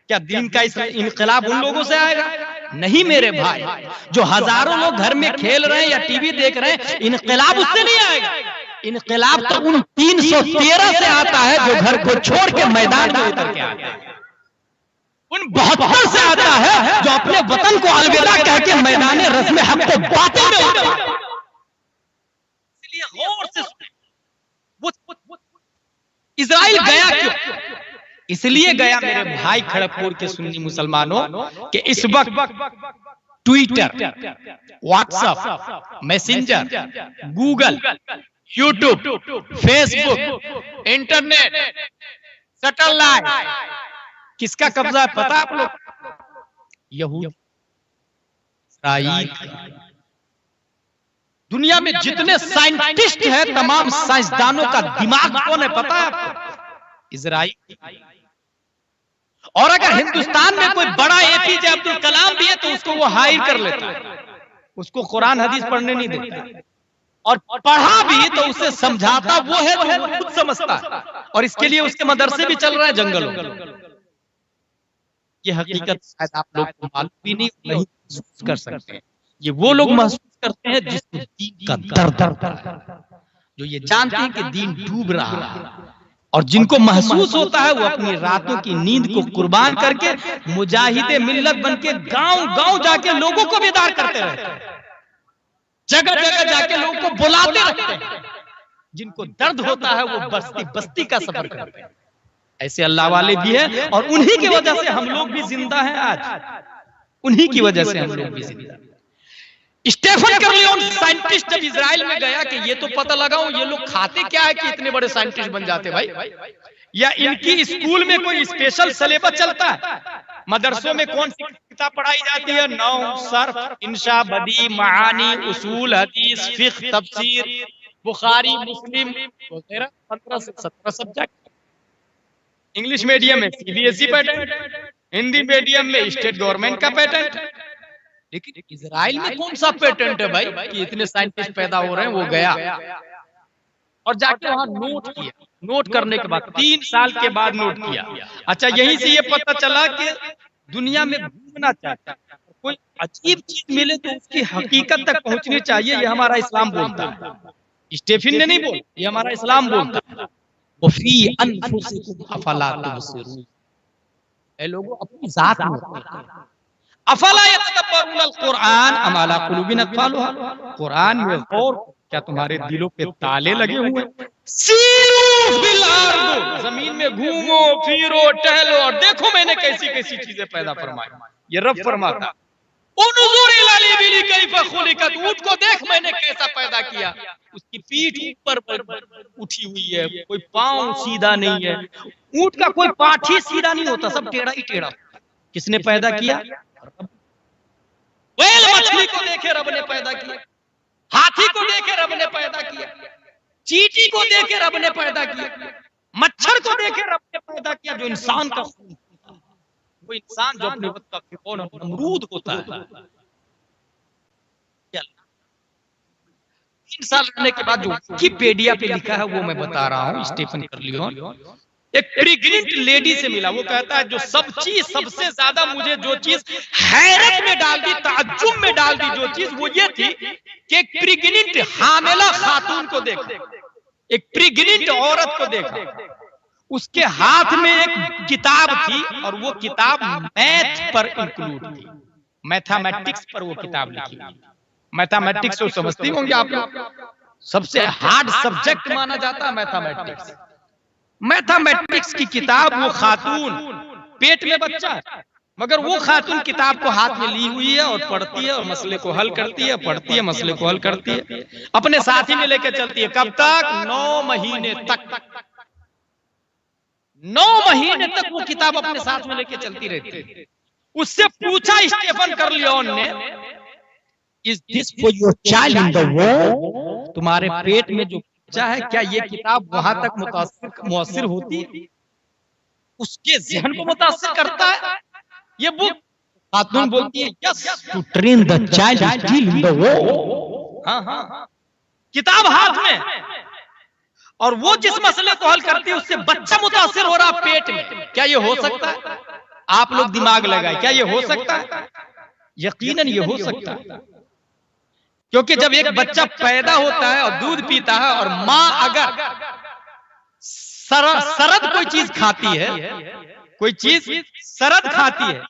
क्या दीन का इनकलाब उन लोगों से आएगा? नहीं मेरे भाई, जो हजारों लोग घर में खेल रहे हैं या टीवी देख रहे हैं, इनकलाब उससे नहीं आएगा। इनकलाब तो उन 313 से आता है जो घर को छोड़ के मैदान में उतर के आता है, उन 72 से आता है जो अपने वतन को अलविदा कह के मैदान रस्म हक को बातें में उतर। इसलिए गौर से वो इजराइल गया क्यों? इसलिए गया मेरे भाई खड़गपुर के सुन्नी मुसलमानों कि इस वक्त Twitter, WhatsApp, messenger, Google, YouTube, Facebook, internet, satellite किसका कब्जा है पता आप लोग? यहूदी, इस्राइल। दुनिया में जितने साइंटिस्ट हैं, तमाम साइंसदानों का दिमाग कौन है पता है आपको? इजराइल। और अगर हिंदुस्तान में कोई बड़ा एपीजे अब्दुल कलाम भी है तो उसको वो हायर कर लेता है, उसको कुरान हदीस पढ़ने नहीं देता, और पढ़ा भी तो उसे समझाता वो है जो वो खुद समझता है, और इसके लिए उसके मदरसे भी चल रहे हैं जंगलों में। ये हकीकत शायद आप लोग को मालूम भी नहीं महसूस कर सकते हैं। ये वो लोग महसूस करते हैं जिसको दीन का दर्द, जो ये जानते हैं कि दीन डूब रहा है, और जिनको महसूस होता है वो अपनी रातों की नींद को कुर्बान करके मुजाहिदे मिल्लत बनके गांव-गांव जाके लोगों को बेदार करते रहते हैं, जगह जगह जाके लोगों को बुलाते रहते हैं। जिनको दर्द होता है वो बस्ती बस्ती का सफर करते हैं। ऐसे अल्लाह वाले भी हैं और उन्हीं की वजह से हम लोग भी जिंदा हैं आज, उन्हीं की वजह से हम लोग भी जिंदा हैं। स्टेफन कर्लियोन साइंटिस्ट जब इजराइल में गया कि ये तो पता लगाऊं ये लोग खाते क्या है कि इतने बड़े साइंटिस्ट बन जाते भाई, या इनकी स्कूल में कोई स्पेशल सिलेबस चलता है? मदरसों में कौन सी किताब पढ़ाई जाती है? नहव, सर्फ, इंशा, बदी, महानी, उसूल, हदीस, फिक्ह, तफसीर, बुखारी, मुस्लिम वगैरह 15 से 17 सब्जेक्ट। इंग्लिश मीडियम में सीबीएसई पैटर्न, हिंदी मीडियम में स्टेट गवर्नमेंट का पैटर्न। लेकिन इजराइल में कौन सा पेटेंट है भाई कि इतने साइंटिस्ट पैदा हो रहे हैं? वो गया और जाके वहां नोट किया, नोट करने के बाद 3 साल के बाद नोट किया। अच्छा, यहीं से ये पता चला कि दुनिया में घूमना चाहता है, कोई अजीब चीज मिले तो उसकी हकीकत तक पहुंचनी चाहिए। ये हमारा इस्लाम बोलता है, स्टेफिन ने नहीं बोला, ये हमारा इस्लाम बोलता है। वफी अनफुसिकुम अफला तुबसिरून, ए लोगों अपनी जात में अफला यतदब्बरून अल-कुरान अम अला कुलूबिन अक़फ़ालुहा, कुरान में गौर, क्या तुम्हारे दिलों पे ताले लगे हुए हैं? सीरू फिल अर्द, जमीन में घूमो फिरो टहलो और देखो मैंने कैसी कैसी चीजें पैदा फरमाई। ये रब फरमाता, उन्जुर इलल इबिली कैफ़ खुलिकत, ऊंट को देख मैंने कैसा पैदा किया, उसकी पीठ ऊपर उठी हुई है, कोई पांव सीधा नहीं है। ऊंट का कोई पाठ ही सीधा नहीं होता, सब टेढ़ा ही टेढ़ा। किसने पैदा किया? व्हेल मछली को देखे रब ने पैदा किया, हाथी को देखे रब ने पैदा किया, चींटी को देखे रब ने पैदा किया, मच्छर को देखे रब ने पैदा किया। जो इंसान का खून, वो इंसान जो अपने वक्त का फिरौन और नमरूद होता है, 3 साल रहने के बाद जो विकिपीडिया पे लिखा है वो मैं बता रहा हूँ। स्टेफन कर्लियोन एक प्रेग्नेंट लेडी से मिला, वो कहता है जो सबसे ज्यादा मुझे जो चीज हैरत में डाल दी, ताज्जुब में डाल दी, जो चीज वो ये थी कि एक प्रेग्नेंट हामिला खातून को देखा। एक प्रेग्नेंट औरत को देखा, उसके हाथ में एक किताब थी और वो किताब मैथ पर इंक्लूड थी, मैथमेटिक्स पर वो किताब लिखी थी। मैथमेटिक्स तो समझती होंगे आप लोग, सबसे हार्ड सब्जेक्ट माना जाता है मैथमेटिक्स। मैथमेटिक्स की किताब, वो खातून पेट में बच्चा है, मगर वो खातून किताब को हाथ में ली हुई है और पढ़ती है और मसले को हल करती है, पढ़ती है मसले को हल करती है, अपने साथी में लेकर चलती है। कब तक? 9 महीने तक। 9 महीने तक वो किताब अपने साथ में लेकर चलती रहती है। उससे पूछा स्टीफन कर्लियोन ने, is this for your child in the war? तुम्हारे पेट में जो बच्चा है, क्या ये किताब वहां तक मुअस्सिर होती है, उसके ज़हन को मुतासिर करता है ये बुक? खातून बोलती है, yes, to train the child still in the war. हाँ, किताब हाथ में, और वो जिस मसले को हल करती है उससे बच्चा मुतासिर हो रहा पेट में। क्या ये हो सकता है? आप लोग दिमाग लगाए, क्या ये हो सकता है? यकीनन ये हो सकता है, क्योंकि जब एक बच्चा पैदा होता है और दूध पीता है और माँ अगर सरद कोई चीज खाती है, कोई चीज सरद खाती है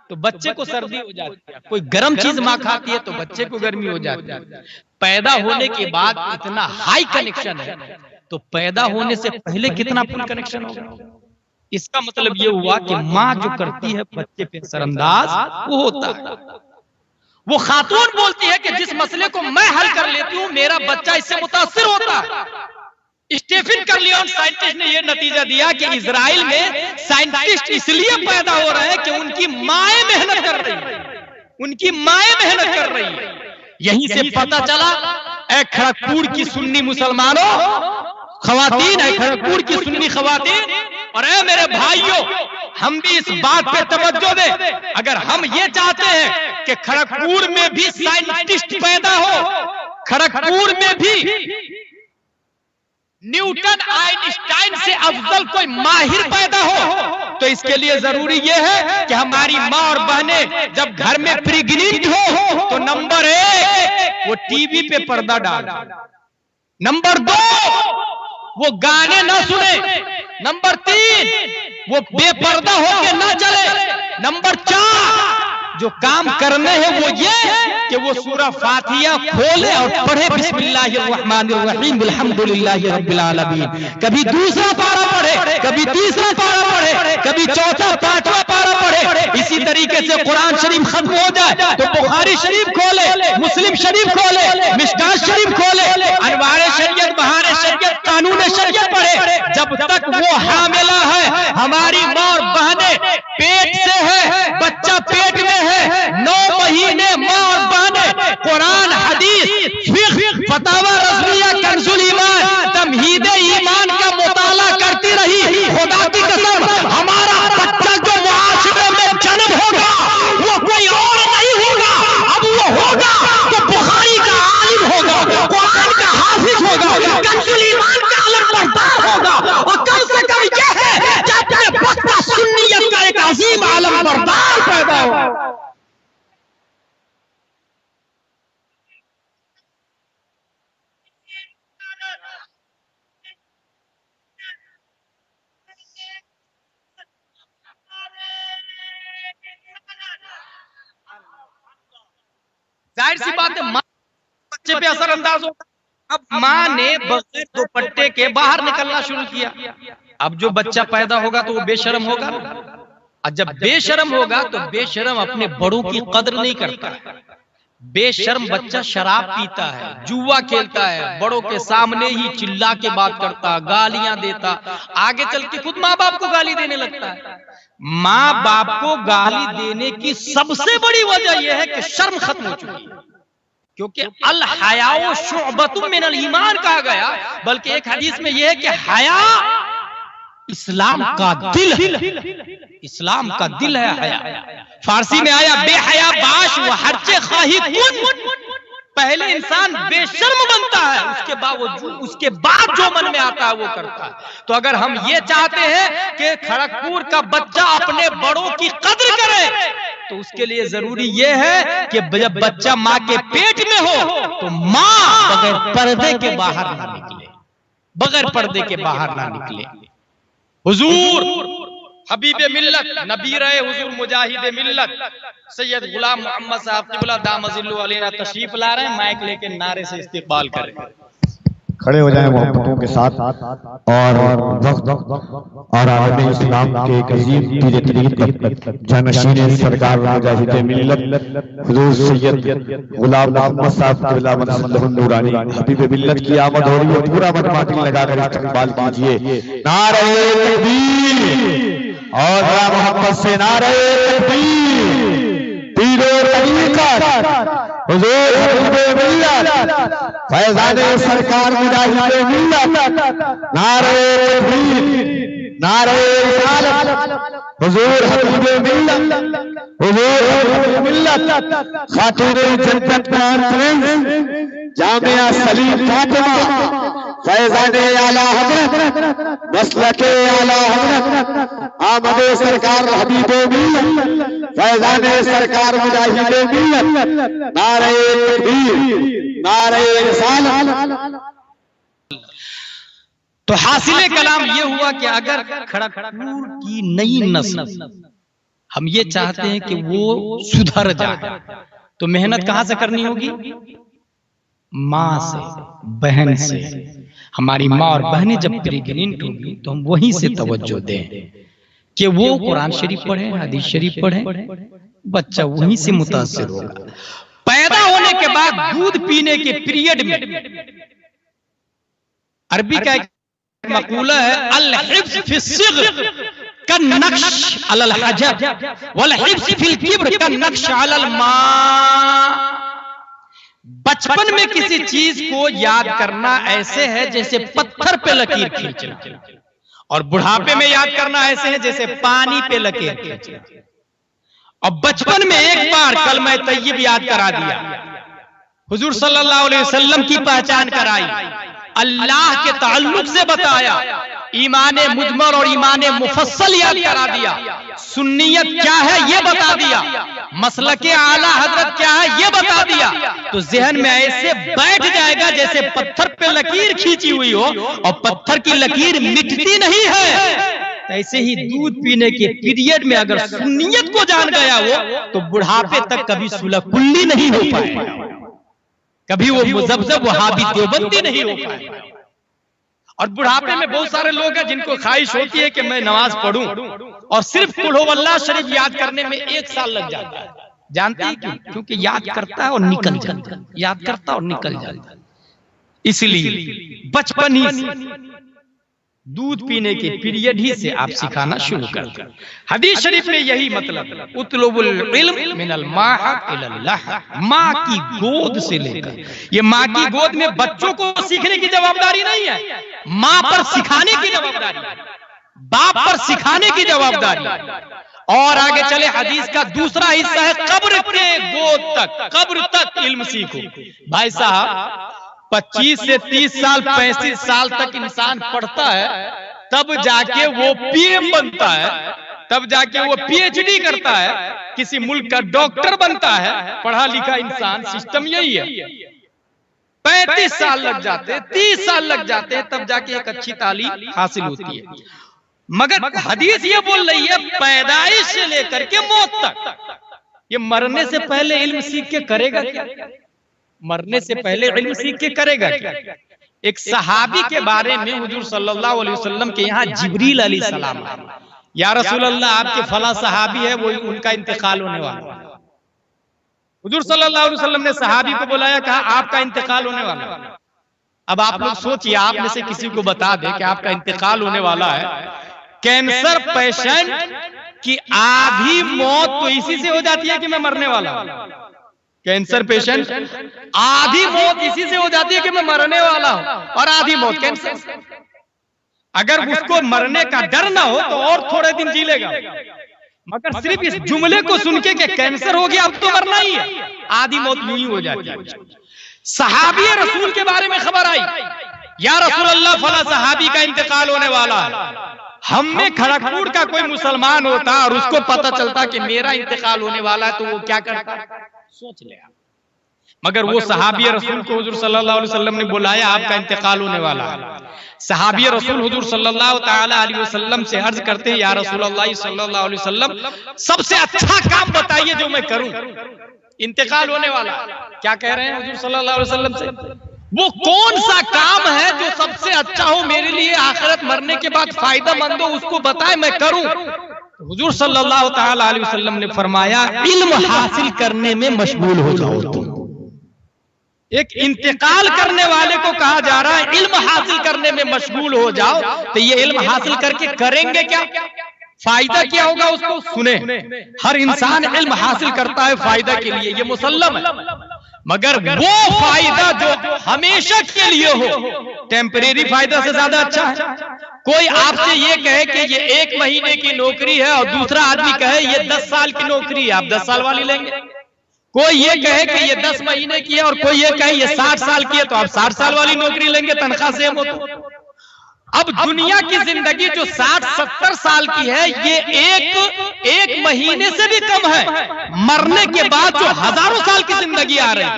तो बच्चे को सर्दी हो जाती है, कोई गर्म चीज माँ खाती है तो बच्चे को गर्मी हो जाती है। पैदा होने के बाद इतना हाई कनेक्शन है, तो पैदा होने से पहले कितना फुल कनेक्शन होगा? इसका मतलब ये हुआ कि माँ जो करती है बच्चे पे असरअंदाज वो होता है। वो खातून बोलती है कि जिस मसले को मैं हल कर लेती हूं मेरा बच्चा इससे मुतासिर होता है। स्टीफन कर्लियोन साइंटिस्ट ने यह नतीजा दिया कि इजराइल में साइंटिस्ट इसलिए पैदा हो रहे हैं कि उनकी माएं मेहनत कर रही है, उनकी माएं मेहनत कर रही है। यहीं से पता चला, ए खड़गपुर की सुन्नी मुसलमानों, खवातीन, है खड़गपुर की सुन्नी खवातीन, और ए मेरे भाइयों, हम भी इस बात पे तवज्जो दें। अगर हम ये चाहते हैं कि खड़गपुर में भी साइंटिस्ट पैदा हो, खड़गपुर में भी न्यूटन आइंस्टाइन से अफजल कोई माहिर पैदा हो, तो इसके लिए जरूरी यह है कि हमारी माँ और बहनें जब घर में प्रेग्नेंट हो तो नंबर 1 वो टीवी पे पर्दा डाल, नंबर 2 वो गाने ना सुने, नंबर 3 वो बेपर्दा होके ना चले, नंबर 4 जो काम करने हैं वो ये कि वो सूरह फातिहा खोले और पढ़े बिस्मिल्लाहिर्रहमानिर्रहीम बिल्हम्दुलिल्लाहि रब्बिल आलमीन। कभी दूसरा पारा पढ़े, कभी तीसरा पारा पढ़े, कभी चौथा पांचवा पारा पढ़े। इसी तरीके से कुरान शरीफ खत्म हो जाए तो बुखारी शरीफ खोले, मुस्लिम शरीफ खोले, मिशकात शरीफ खोले, अनवार शरीयत, बहार शरीयत, कानून शरीयत पढ़े। जब तक वो हामिला है, हमारी माँ और बहनें पेट से है, बच्चा पेट में है, 9 महीने माँ और बहनें कुरान, हदीस, फिक़्ह, फतावा रज़विया, कंजुल ईमान, तमहीदे ईमान का मुताला करती रही। खुदा की कसम, हमारा बच्चा जो मुआशरे में जन्म होगा वो कोई और नहीं होगा, अब वो होगा तो बुखारी का आलिम होगा, कुरान का हाफिज होगा, कंजुल ईमान का अलग बर्दार होगा, और कम से कम ये है कि अपने बच्चा सुन्नियत का एक अजीम आलम बर्दार पैदा हो। जाहिर सी बात है मां बच्चे पे असरअंदाज होता। अब मां ने बगैर दुपट्टे के बाहर निकलना शुरू किया। अब जो बच्चा पैदा होगा तो वो बेशरम होगा, और जब बेशरम होगा तो बेशरम अपने बड़ों की कदर नहीं करता। बेशर्म बच्चा शराब पीता है, जुआ खेलता है, बड़ों के सामने ही चिल्ला के बात करता, गालियां देता, आगे चल के खुद माँ बाप को गाली देने लगता है। माँ बाप को गाली देने की सबसे बड़ी वजह यह है कि शर्म खत्म हो चुकी है, क्योंकि अल हयाउ शुअबतुम मिनल ईमान कहा गया। बल्कि एक हदीस में यह है कि हया इस्लाम का दिल है, इस्लाम का दिल है हया। फारसी में आया बेहया बाश व हर्चे खाही कुन। पहले इंसान बेशर्म बनता है, उसके बाद जो मन में आता है वो करता है। तो अगर हम ये चाहते हैं कि खड़गपुर का बच्चा अपने बड़ों की कद्र करे, तो उसके लिए जरूरी ये है कि जब बच्चा माँ के पेट में हो तो माँ बगैर पर्दे के बाहर ना निकले। बगैर पर्दे के बाहर ना निकले। हुजूर हबीब मिल्लत, नबी रहे हुजूर, मुजाहिद मिल्लत सैयद गुलाम मोहम्मद साहब क़िबला दामजिल्लु अलैना तशरीफ ला रहे हैं। माइक लेके नारे से इस्तकबाल करें। खड़े हो जाएं मोहब्बतों के साथ और वक्त और आलम इस्लाम के एक अजीम पीर तरीक़त जानशीन सरकार मुजाहिद मिल्लत हुजूर सैयद गुलाम मोहम्मद साहब क़िबला मदीनतुल नूरानी हबीब मिल्लत की आमद हो रही है। पूरा मत लगाकर इस्तकबाल कीजिए। नारे तकबीर और मोहब्बत से नारे तकबीर। पीरो तरीक़त हुजूर हबीब मिल्लत फैज़ाने सरकार मुजाहिद मिल्लत नारे तकबीर नारे रिसालत हुजूर हबीब मिल्लत हुजूर हबीब मिल्लत खातूने जन्नत कॉन्फ्रेंस जामिया सलीम फातिमा फैज़ाने आला हज़रत मसलके आला हज़रत आमदे सरकार हबीब मिल्लत फैज़ाने सरकार मुजाहिद मिल्लत नारे तकबीर नारे रिसालत। तो हासिले कलाम ये हुआ कि अगर खड़गपुर की नई नस्ल, हम ये चाहते हैं कि वो सुधर जाए, तो मेहनत कहां से करनी होगी? माँ से, बहन से। हमारी माँ और बहनें जब प्रेग्नेंट होंगी तो हम वहीं से तवज्जो दें कि वो कुरान शरीफ पढ़े, हदीस शरीफ पढ़े, बच्चा वहीं से मुतासिर होगा। पैदा होने के बाद दूध पीने के पीरियड में, अरबी का एक मकूला है, अल हिफ्ज़ फी सिग़्र कन्नक्श अलल हजर वल हिफ्ज़ फिल किब्र कन्नक्श अलल माँ। बचपन में किसी चीज को याद करना ऐसे है जैसे पत्थर पे लकीर खींचना, और बुढ़ापे में याद करना ऐसे है जैसे पानी पे लकीर खींचना। और बचपन में एक बार कलमा तय्यब याद करा दिया, हुजूर सल्लल्लाहु अलैहि वसल्लम की पहचान कराई, अल्लाह के ताल्लुक से बताया, ईमाने मुजमल और ईमाने मुफस्सल याद करा दिया, सुन्नियत क्या है ये बता दिया, मसलके आला हजरत क्या है ये बता दिया, तो जहन में ऐसे बैठ जाएगा जैसे पत्थर पे लकीर खींची हुई हो, और पत्थर की लकीर मिटती नहीं है। ऐसे ही दूध पीने के पीरियड में अगर सुन्नियत को जान गया वो, तो बुढ़ापे तक कभी सुलह कुल्ली नहीं हो पाएगा, कभी वो मुज़ब्ज़ब वहाबी देवबंदी नहीं हो पाएगा। और बुढ़ापे में बहुत सारे लोग हैं जिनको ख्वाहिश होती है कि मैं नमाज पढ़ूं, और सिर्फ कुल हु अल्लाह शरीफ याद करने में 1 साल लग जाता है। जानते हैं क्यों? क्योंकि याद करता है और निकल जाता है, याद करता और निकल जाता है। इसलिए बचपन ही दूध पीने के पीरियड ही से आप सिखाना शुरू कर दें। हदीस शरीफ में यही मतलब, उतलुबुल इल्म मिनल माहद इलल लहद, माँ की गोद से लेकर, ये माँ की गोद में बच्चों को सीखने की जवाबदारी नहीं है, माँ पर सिखाने की जवाबदारी है, बाप पर सिखाने की जवाबदारी है। और आगे चले हदीस का दूसरा हिस्सा है, कब्र के गोद तक, कब्र तक इल्म सीखो। भाई साहब 25 से 30 साल 35 साल तक इंसान पढ़ता है, तब जाके वो पीएम बनता है, तब जाके वो पीएचडी करता है, किसी मुल्क का डॉक्टर बनता है, पढ़ा लिखा इंसान। सिस्टम यही है, 35 साल लग जाते हैं, 30 साल लग जाते हैं, तब जाके एक अच्छी तालीम हासिल होती है। मगर हदीस ये बोल रही है पैदाइश से लेकर के मौत तक, ये मरने से पहले इल्म सीख के करेगा क्या? मरने से पहले इल्म सीख के करेगा क्या? एक सहाबी के बारे में हुजूर सल्लल्लाहु अलैहि वसल्लम के यहाँ जिब्रील अलैहिस्सलाम आए, या रसूल अल्लाह आपके फला सहाबी है, वो उनका इंतकाल होने वाला है। हुजूर सल्लल्लाहु अलैहि वसल्लम ने सहाबी को बुलाया, कहा आपका इंतकाल होने वाला है। अब आप लोग सोचिए, आप में से किसी को बता दे कि आपका इंतकाल होने वाला है, कैंसर पेशेंट की आधी मौत तो इसी से हो जाती है कि मैं मरने वाला हूं। कैंसर पेशेंट आधी मौत इसी से हो जाती है कि मैं मरने वाला हूं, और आधी मौत कैंसर। अगर उसको मरने का डर ना हो तो और थोड़े दिन जी लेगा, मगर सिर्फ इस जुमले को सुन के कैंसर हो गया अब तो मरना ही है, आधी मौत यूं ही हो जाती है। सहाबी रसूल के बारे में खबर आई, या रसूल अल्लाह फला सहाबी का इंतकाल होने वाला है। हम में खड़गपुर का कोई मुसलमान होता और उसको पता चलता कि मेरा इंतकाल होने वाला है, तो वो क्या करता? सोच ले आप, मगर वो सहाबी रसूल को हुजूर सल्लल्लाहु अलैहि वसल्लम ने बुलाया, आपका इंतकाल होने वाला है। सहाबी रसूल हुजूर सल्लल्लाहु ताला अलैहि वसल्लम से अर्ज करते हैं, या रसूलल्लाह सल्लल्लाहु अलैहि वसल्लम, सबसे अच्छा काम बताइए जो मैं करूं, इंतकाल होने वाला। क्या कह रहे हैं हुजूर सल्लल्लाहु अलैहि वसल्लम से? वो कौन सा काम है जो सबसे अच्छा हो मेरे लिए, आखिरत मरने के बाद फायदा मंद हो, उसको बताए मैं करूं। हुजूर सल्लल्लाहु ताला अलैहि वसल्लम ने फरमाया, इल्म हासिल करने में मशगूल हो जाओ तुम। एक इंतकाल करने वाले को कहा जा रहा है इल्म हासिल करने में मशगूल हो जाओ। तो ये इल्म हासिल करके करेंगे क्या, फायदा क्या होगा उसको? सुने, हर इंसान इल्म हासिल करता है फायदा के लिए, ये मुसल्लम है, मगर वो फायदा जो हमेशा के लिए हो, टेम्परेरी फायदा से ज्यादा अच्छा है। कोई आपसे ये कहे कि ये 1 महीने की नौकरी है और दूसरा आदमी कहे ये 10 साल की नौकरी है, आप 10 साल वाली लेंगे। कोई ये कहे कि ये 10 महीने की है और कोई ये कहे ये 60 साल की है, तो आप 60 साल वाली नौकरी लेंगे, तनख्वाह सेम हो तो। अब दुनिया की जिंदगी जो 60-70 साल की है, ये एक महीने से भी कम है। मरने के बाद जो हजारों साल की जिंदगी आ रही है,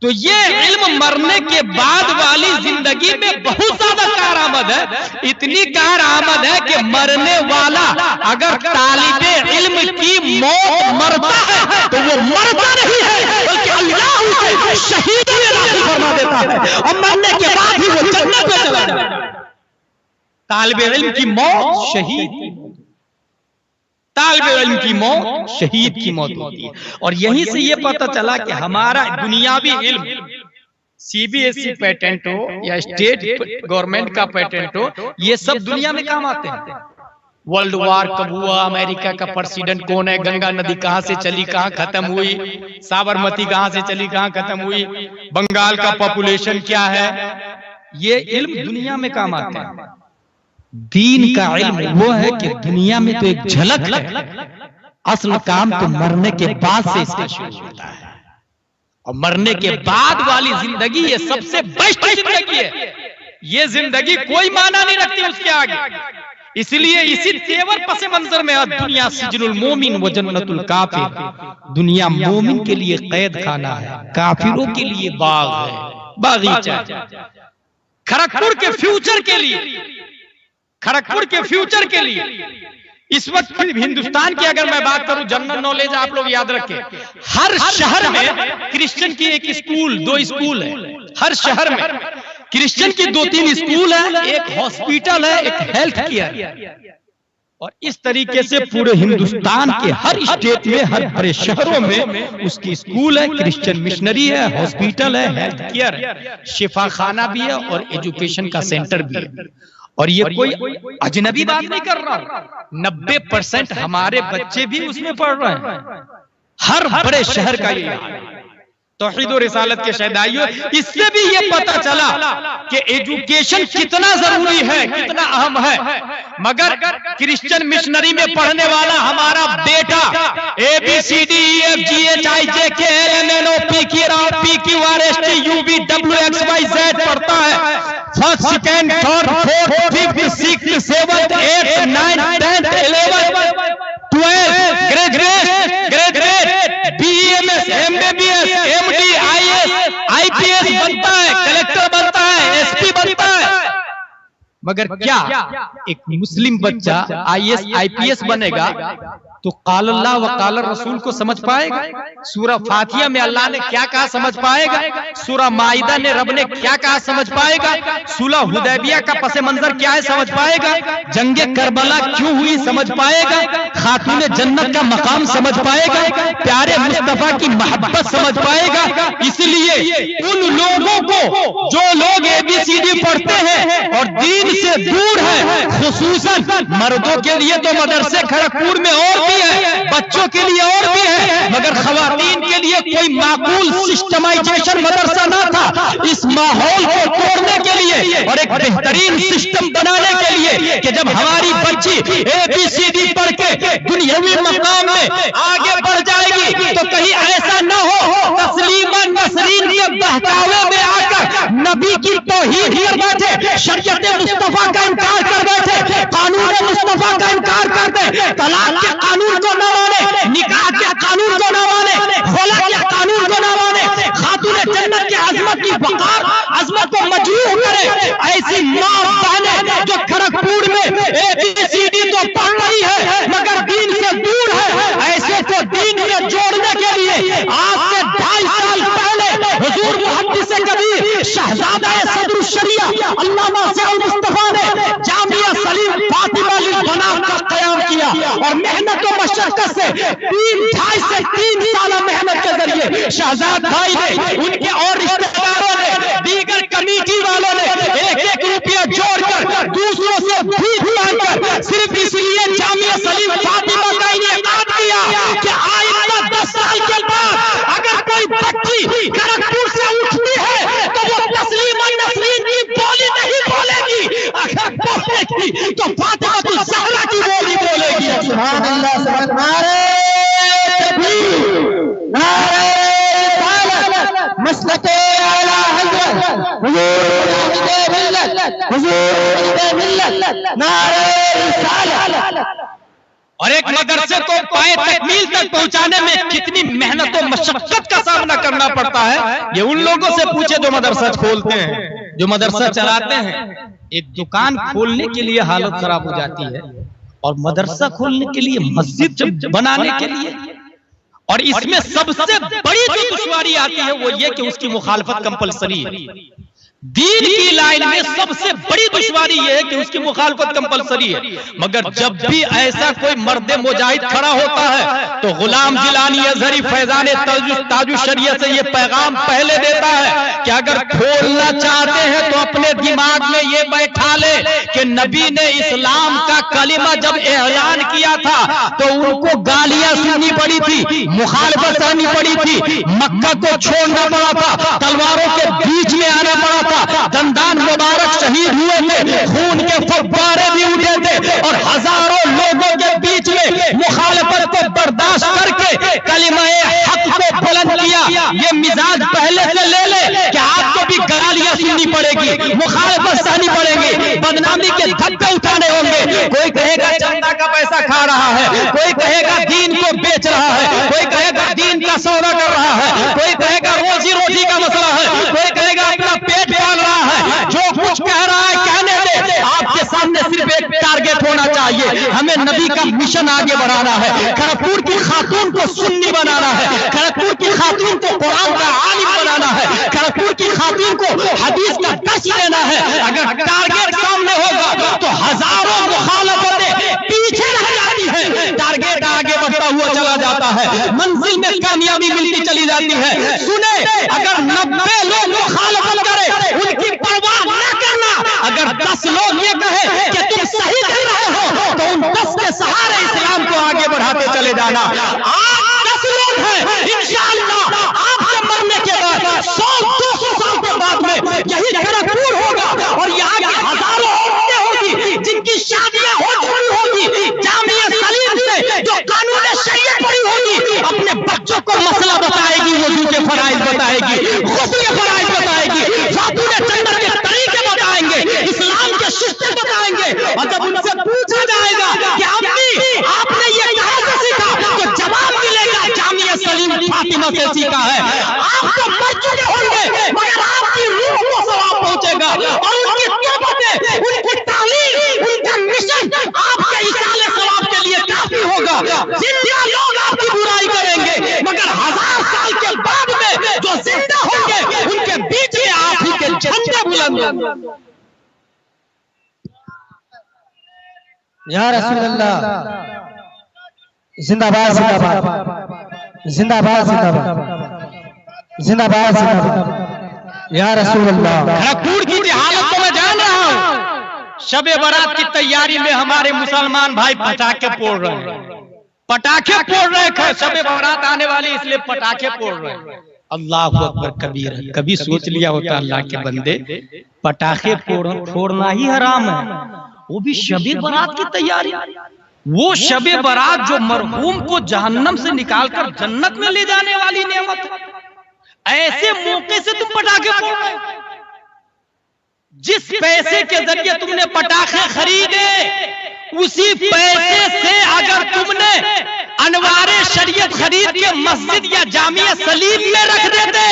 तो ये इल्म मरने के बाद वाली जिंदगी में बहुत ज्यादा कारआमद है। इतनी कारआमद है कि मरने वाला अगर तालिबे इल्म की मौत मरता है तो वो मरता नहीं है, बल्कि अल्लाह उसे शहीद में दाखिल फरमा देता है और मरने के बाद ही वो जन्नत में चला जाता है। तालिबे इल्म की मौत शहीद, तालिबे इल्म की मौत शहीद की मौत होती है। और यहीं से ये पता चला कि हमारा दुनियावी इल्म, सीबीएसई पेटेंट हो या स्टेट गवर्नमेंट का पेटेंट हो, ये सब दुनिया में काम आते हैं। वर्ल्ड वार कब हुआ, अमेरिका का प्रेसिडेंट कौन है, गंगा नदी कहां से चली कहां खत्म हुई, साबरमती कहां से चली कहां खत्म हुई, बंगाल का पॉपुलेशन क्या है, ये इल्म दुनिया में काम आते हैं। दीन का इल्म वो है कि दुनिया में तो एक झलक है, असल काम तो मरने के बाद से इसका शुरू होता है। और मरने के बाद वाली जिंदगी ये सबसे बेस्ट जिंदगी है। ये जिंदगी कोई माना नहीं रखती उसके आगे। इसलिए इसी तेवर पस मंजर में दुनिया सिजनुल मोमिन व जन्नतुल काफिर, दुनिया मोमिन के लिए कैद खाना है, काफिरों के लिए बाग है, बागीचा। खड़गपुर के फ्यूचर के लिए, खड़गपुर के फ्यूचर के लिए इस वक्त हिंदुस्तान की अगर मैं बात करूं, जनरल नॉलेज आप लोग याद रखें, हर शहर में क्रिश्चियन की एक स्कूल, 2 स्कूल है। हर शहर में क्रिश्चियन की 2-3 स्कूल है, एक हॉस्पिटल है, एक हेल्थ केयर। और इस तरीके से पूरे हिंदुस्तान के हर स्टेट में, हर बड़े शहरों में उसकी स्कूल है, क्रिश्चियन मिशनरी है, हॉस्पिटल है, हेल्थ केयर है, शिफा खाना भी है और एजुकेशन का सेंटर भी है। और ये कोई अजनबी बात नहीं कर रहा, 90% हमारे बच्चे भी उसमें पढ़ रहे हैं। हर बड़े शहर का ये हाल है। तौहीद और रिसालत के शहदाइयों, इससे भी ये पता चला कि एजुकेशन कितना जरूरी है, कितना अहम है। मगर क्रिश्चियन मिशनरी में पढ़ने वाला हमारा बेटा ABCDEFGHIJKLMNOPQRSTUVWXYZ पढ़ता है, first, second, third, fourth, fifth, sixth, seventh, 8th, 9th, 10th, 11th, 12th, graduate, BEMS, MBBS, MD, IAS, IPS बनता है, कलेक्टर बनता है, SP बनता है। मगर क्या एक मुस्लिम बच्चा IAS, IPS बनेगा तो काल अल्लाह व काल रसूल को समझ पाएगा? सूरह फातिहा में अल्लाह ने क्या कहा समझ पाएगा? सूरह माइदा ने रब ने क्या कहा समझ पाएगा? सुलह हुदैबिया का पस मंजर क्या है समझ पाएगा? जंगे करबला क्यों हुई समझ पाएगा? खातूने जन्नत का मकाम समझ पाएगा? प्यारे मुस्तफा की मोहब्बत समझ पाएगा? इसलिए उन लोगों को जो लोग ABCD पढ़ते हैं और दीन से दूर है, खुसूसन मर्दों के लिए तो मदरसे खड़गपुर में और भी है, बच्चों के लिए और भी है, मगर खवातीन के लिए कोई माकूल सिस्टमाइजेशन मदरसा ना था। इस माहौल को तोड़ने के लिए और एक बेहतरीन सिस्टम बनाने के लिए कि जब हमारी बच्ची ABCD पढ़ के दुनियावी मकाम में आगे बढ़ जाएगी तो कहीं ऐसा ना हो तस्लीमा नसरीन के बहकावे में आकर नबी की तौहीद कर बैठे, शरीयत मुस्तफा का इनकार कर बैठे, कानून मुस्तफा का इनकार कर दे, तलाक के कानून को न माने, निकाह के कानून को न माने, खुला के कानून को न माने, खातून मक्का को मजबूर करे। ऐसी माँ बहनें जो खड़गपुर में ABCD तो पढ़ रही है मगर दीन से दूर है, ऐसे को दीन से जोड़ने के लिए आज से 2.5 साल पहले हुजूर मुहद्दिस कबीर शहजादा सदरुल शरिया अल्लामा सईद मुस्तफा ने जामिया सलीम फातिमा लिल बनात का क़याम किया और मेहनत और मशक्कत से 2.5 से 3 साल मेहनत के जरिए शहजाद भाई ने, उनके और रिश्तेदारों ने, दीगर कमेटी वालों ने 1-1 रुपया जोड़कर दूसरों से भीख मांगकर सिर्फ इसलिए जामिया सलीम फातिमा का इनेकाद किया कि आइंदा 10 साल के बाद अगर कोई बच्ची खड़गपुर से उठती है तो वो तस्लीमा नसरीन की बोली नहीं बोलेगी, अगर बोलेगी तो फातिमा तुल ज़हरा की बोली बोलेगी। सुभान अल्लाह, सुभान नारे तकबीर, नारे रिसालत, मसलके आला हज़रत हुजूर मिल्लत, नारे रिसालत। और एक मदरसे को पाए तकमील तक पहुंचाने में कितनी मेहनत और मशक्कत का सामना करना पड़ता है, ये उन लोगों से पूछे जो मदरसा खोलते हैं, जो मदरसा चलाते हैं। एक दुकान खोलने के लिए हालत खराब हो जाती है और मदरसा खोलने के लिए, मस्जिद बनाने के लिए, और इसमें सबसे बड़ी जो दुश्वारी आती है वो ये कि उसकी मुखालफत कंपलसरी है। दीन की लाइन में सबसे बड़ी दुश्वारी यह है कि उसकी मुखालफत कंपलसरी है। मगर जब भी ऐसा कोई मर्द मुजाहिद खड़ा होता है तो गुलाम जिलानी अजहरी फैजान ताजुश शरियत से ये पैगाम पहले देता है कि अगर खोलना चाहते हैं तो अपने दिमाग में ये बैठा ले कि नबी ने इस्लाम का कलिमा जब ऐलान किया था तो उनको गालियां सुननी पड़ी थी, मुखालफत सहनी पड़ी थी, मक्का को छोड़ना पड़ा था, तलवारों के बीच में आना पड़ा था, दंदान मुबारक शहीद हुए थे, खून के फव्वारे भी उठे थे और हजारों लोगों के बीच में मुखालफत को बर्दाश्त करके कलिमाए हक को बुलंद किया। ये मिजाज पहले से ले ले कि आपको भी गालियां सुननी पड़ेगी, मुखालफत सहनी पड़ेगी, बदनामी के धक्के उठाने होंगे। कोई कहेगा चंदा का पैसा खा रहा है, कोई कहेगा दीन को बेच रहा है, कोई कहेगा दीन का सौदा कर रहा है, कोई कहेगा रोजी रोटी का मसला है, कोई कहेगा अपना पेट पाल रहा है। जो कुछ कह रहा है कहने दे, आपके सामने सिर्फ एक टारगेट होना चाहिए, हमें नबी का मिशन आगे बढ़ाना है, खड़गपुर की खातून को सुन्नी बनाना है, खड़गपुर की खातून को कुरान का आलिम बनाना है, खड़गपुर की खातून को हदीस का दर्स देना है। अगर टारगेट सामने होगा तो हजारों मुखालफतें पीछे रह जाती है, टारगेट आगे बढ़ता हुआ चला जाता है, मंजिल में कामयाबी मिलती चली जाती है। सुने, अगर 90 लोग मुखालफत करें उनकी परवाह न करना, अगर 10 लोग ये कहे कि तुम सही कर रहे हो तो उन 10 के सहारे इस्लाम को आगे बढ़ाते चले जाना। आज 10 लोग हैं, इंशाअल्लाह आपके मरने के बाद 100-200 साल के बाद में यही खड़गपुर होगा और यहाँ की हजारों औरतें होगी जिनकी शादियां हो चुकी होगी, जामिया सलीम से जो कानून शरीयत पढ़ी होगी, अपने बच्चों को मसला बताएगी, वजू के फराइज बताएगी, गुस्ल के फराइज बताएगी, खातून जन्नत के तरीके बताएंगे, इस्लाम के शिष्ट बताएंगे। और जब उनसे पूछा जाएगा कि आपने ये कहां से सीखा तो जवाब मिलेगा जामिया सलीम फातिमा से सीखा है। आप तो मर चुके होंगे मगर आपकी रूह को सवाब पहुंचेगा और उनकी तौबतें, उनकी तालीम, उनका मिशन आपके इशाले सवाब के लिए काफी होगा। जिंदा लोग आपकी बुराई करेंगे मगर 1000 साल के बाद में जो जिंदा होंगे उनके बीच में आप ही के झंडे बुलंद होंगे। या रसूल अल्लाह, जिंदाबाद जिंदाबाद जिंदाबाद जिंदाबाद जिंदाबाद जिंदाबाद, या रसूल अल्लाह। खड़गपुर की हालत तो मैं जान रहा हूँ। शबे बारात की तैयारी में हमारे मुसलमान भाई पटाखे फोड़ रहे हैं, पटाखे फोड़ रहे हैं, शबे बारात आने वाली इसलिए पटाखे फोड़ रहे हैं। अल्लाह अकबर कबीर है। कभी सोच लिया होता अल्लाह के बंदे, पटाखे फोड़ना ही हराम है, वो भी शबे बारात की तैयारी। वो शबे बारात जो मरहूम को जहन्नम से निकालकर जन्नत में ले जाने वाली नेमत है, ऐसे मौके से तुम पटाखे फोड़ रहे हो। जिस पैसे के जरिए तुमने पटाखे खरीदे उसी पैसे से अगर तुमने अनवारे शरीयत खरीद के मस्जिद या जामिया सलीम में रख देते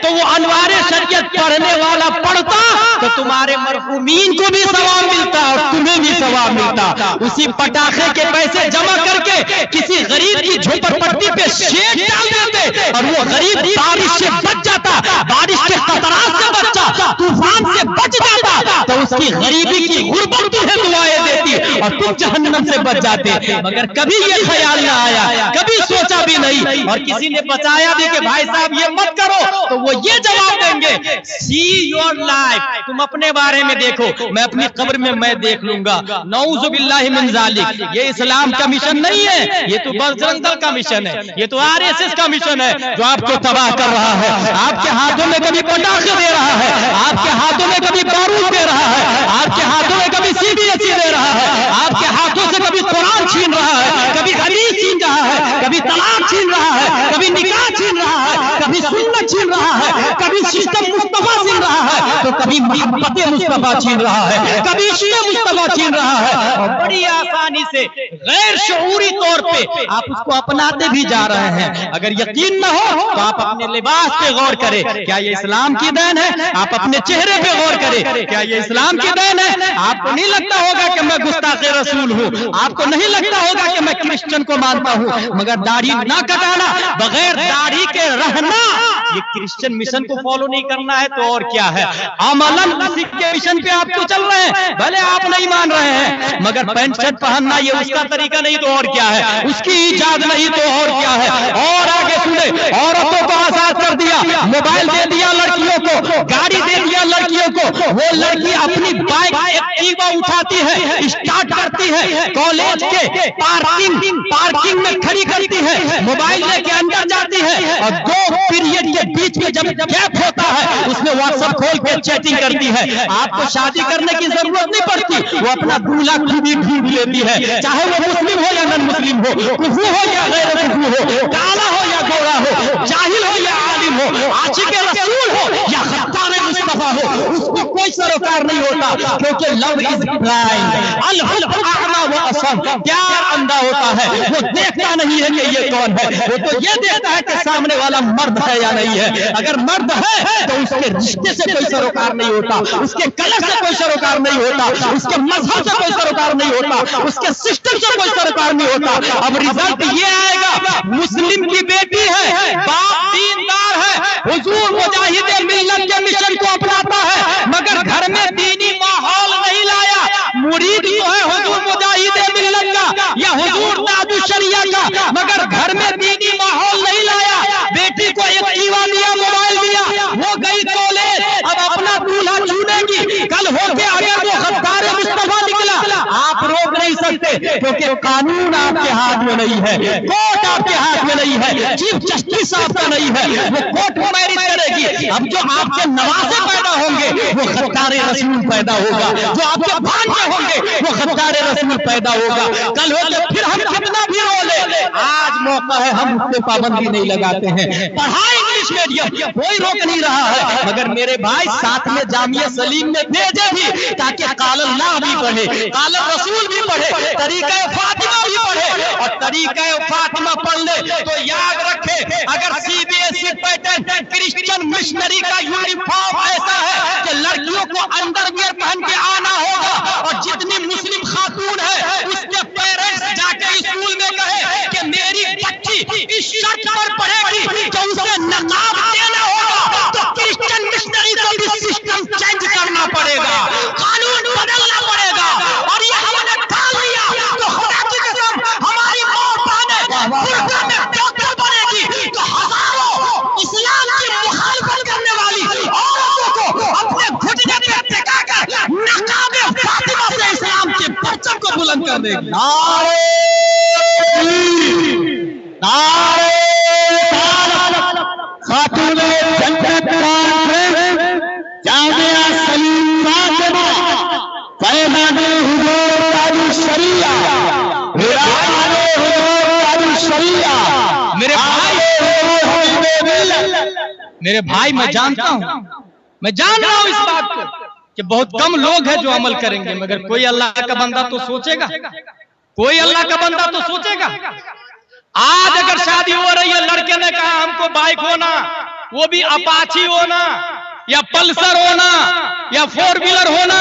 तो वो अनवारे शरीयत पढ़ने वाला पढ़ता तो तुम्हारे मरहूमीन को भी सवाब मिलता और तुम्हें भी सवाब मिलता। उसी पटाखे के पैसे जमा करके किसी गरीब की झोपड़पट्टी पे शेड डाल देते और वो गरीब बारिश से बच जाता, बारिश के खतरात से बचा, तूफान से बच जाता, तो उसकी गरीबी की गुर्बत तुम्हें दुआएं देती और तुम जहन्नम से बच जाते। मगर कभी ये ख्याल ना आया, कभी सोचा भी नहीं, और किसी ने बताया भी कि भाई साहब ये मत करो, तो वो ये जवाब देंगे, सी योर लाइफ, तुम अपने बारे में देखो, मैं अपनी कब्र में मैं देख लूंगा। नऊजुबिल्लाहि मिन जालिक, ये इस्लाम का मिशन नहीं है, ये तो बजरंग दल का मिशन है, ये तो आरएसएस का मिशन है जो आपको तबाह कर रहा है। आपके हाथों में कभी पटाखे दे रहा है, आपके हाथों में कभी बारूद दे रहा है, आपके हाथों में कभी सीबीएसई दे रहा है, आपके हाथों से कभी कुरान छीन रहा है, कभी हदीस छीन रहा है, कभी तलाक छीन रहा है, कभी निकाह छीन रहा है, कभी सुन्नत छीन रहा है, कभी सिस्टम मुस्तफा छीन रहा है, तो कभी मोहब्बत मुस्तफा छीन रहा है, कभी इश्क़ मुस्तफा छीन रहा है। और बड़ी आसानी से गैर शऊरी तौर पे आप उसको अपनाते भी जा रहे हैं। अगर यकीन न हो तो आप अपने लिबास पे गौर करें, क्या ये इस्लाम की देन है? आप अपने चेहरे पे गौर करें, क्या ये इस्लाम की देन है? आपको नहीं लगता होगा कि मैं गुस्ताखे रसूल हूँ, आपको नहीं लगता होगा कि मैं क्रिश्चियन को मानता हूँ, मगर दाढ़ी ना कटाना, बगैर दाढ़ी के रहना, ये क्रिश्चियन मिशन को फॉलो नहीं करना है तो और क्या है? अमलन उसी के मिशन पे आपको चल रहे हैं, भले आप नहीं मान रहे हैं, मगर पैंट शर्ट पहनना ये उसका तरीका नहीं तो और क्या है? उसकी इजाजत नहीं तो और क्या है? और आगे सुने, औरतों को आजाद कर दिया, मोबाइल दे दिया लड़कियों को, गाड़ी दे दिया लड़कियों को, वो लड़की अपनी बाइक एक्टिवा उठाती है, स्टार्ट करती है, कॉलेज के पार्किंग में खड़ी करती है, मोबाइल लेके अंदर जाती है और 2 पीरियड के बीच में जब गैप होता है उसमें व्हाट्सएप खोल के चैटिंग करती है। आपको शादी करने की जरूरत नहीं पड़ती, वो अपना दूल्हा खुद ही ढूंढ लेती है, चाहे वो मुस्लिम हो या नॉन मुस्लिम हो, कुफू हो या गैर कुफू हो, काला हो या गोरा हो, जाहिल हो या आलिम हो, आशिक़ रसूल हो या खत्तार मुस्तफा हो, उसको कोई सरोकार नहीं होता, क्योंकि लव इज ब्लाइंड, अल-हुब अअमा व असम, प्यार अंधा होता है, वो देखता नहीं है कि ये कौन है, वो तो ये देखता है कि सामने वाला मर्द है या नहीं है। अगर मर्द है तो उसके रिश्ते से कोई सरोकार नहीं होता, उसके कलर से कोई सरोकार नहीं होता, उसके मजहब से कोई सरोकार नहीं होता, उसके सिस्टम से कोई सरोकार नहीं होता। अब रिजल्ट ये आएगा, मुस्लिम की बेटी है, बाप दीनदार है, हुजूर मुजाहिद मिल्लत के मिशन को अपनाता है, मगर घर में दीनी माहौल नहीं लाया, मुरीद तो है हुजूर मुजाहिद मिल्लत का या हुजूर ताजु शरिया का, मगर घर में दीनी माहौल नहीं लाया, बेटी को एक टीवा दिया, मोबाइल दिया, वो गई कॉलेज, अब अपना दूल्हा चुनेगी, कल होके अगर वो खत्तार मुस्तफा निकला, आप रोक नहीं सकते, क्योंकि कानून आपके हाथ में नहीं है, कोर्ट आपके हाथ में नहीं है, चीफ जस्टिस आपका नहीं है, वो कोर्ट में मैरिज करेगी। अब जो आपके नवासे पैदा होंगे वो खत्तार रसूल पैदा होगा, जो आपके भांजे होंगे वो खत्तार रसूल पैदा होगा। कल होके फिर हम कितना भी रोले, आज मौका है, हम उस पर पाबंदी नहीं लगाते हैं, पढ़ाई इंग्लिश मीडियम कोई रोक नहीं रहा है, मगर मेरे भाई साथ में जामिया सलीम में भेजे भी, ताकि काल अल्लाह भी पढ़े, काल रसूल भी पढ़े, तरीका फातिमा भी पढ़े, और तरीका फातिमा पढ़ ले तो याद रखे, अगर सीबीएसई पैटर्न क्रिश्चियन मिशनरी का यूनिफॉर्म ऐसा है कि लड़कियों को अंडरवियर पहन के आना होगा, और जितनी मुस्लिम खातून है उसके पेरेंट्स जाके स्कूल में कहे कि मेरी बच्ची इस शर्त पर पढ़ेगी तो उसे नकाब देना होगा, तो क्रिश्चियन मिशनरी को भी सिस्टम चेंज करना पड़ेगा, कानून बदलना पड़ेगा, और ये हमने ठान लिया तो खुदा की कसम हमारी मां बहनें बुर्का में डॉक्टर बनेगी, तो हजारों इस्लाम की मुखालफत करने वाली औरतों को अपने घुटने पे टिकाकर नकाब फातिमा से इस्लाम के परचम को बुलंद कर देगी। नारे खातूने जन्नत जामिया सलीम फातिमा पैमाने हुजूर ताजु शरिया, मेरे भाई मैं जानता हूँ, मैं जान रहा हूँ इस बात को कि बहुत कम लोग हैं जो अमल करेंगे, मगर कोई अल्लाह का बंदा तो सोचेगा, कोई अल्लाह का बंदा तो सोचेगा। आज अगर शादी हो रही है, लड़के ने कहा हमको बाइक होना, वो भी अपाची होना या पल्सर होना या 4 व्हीलर होना,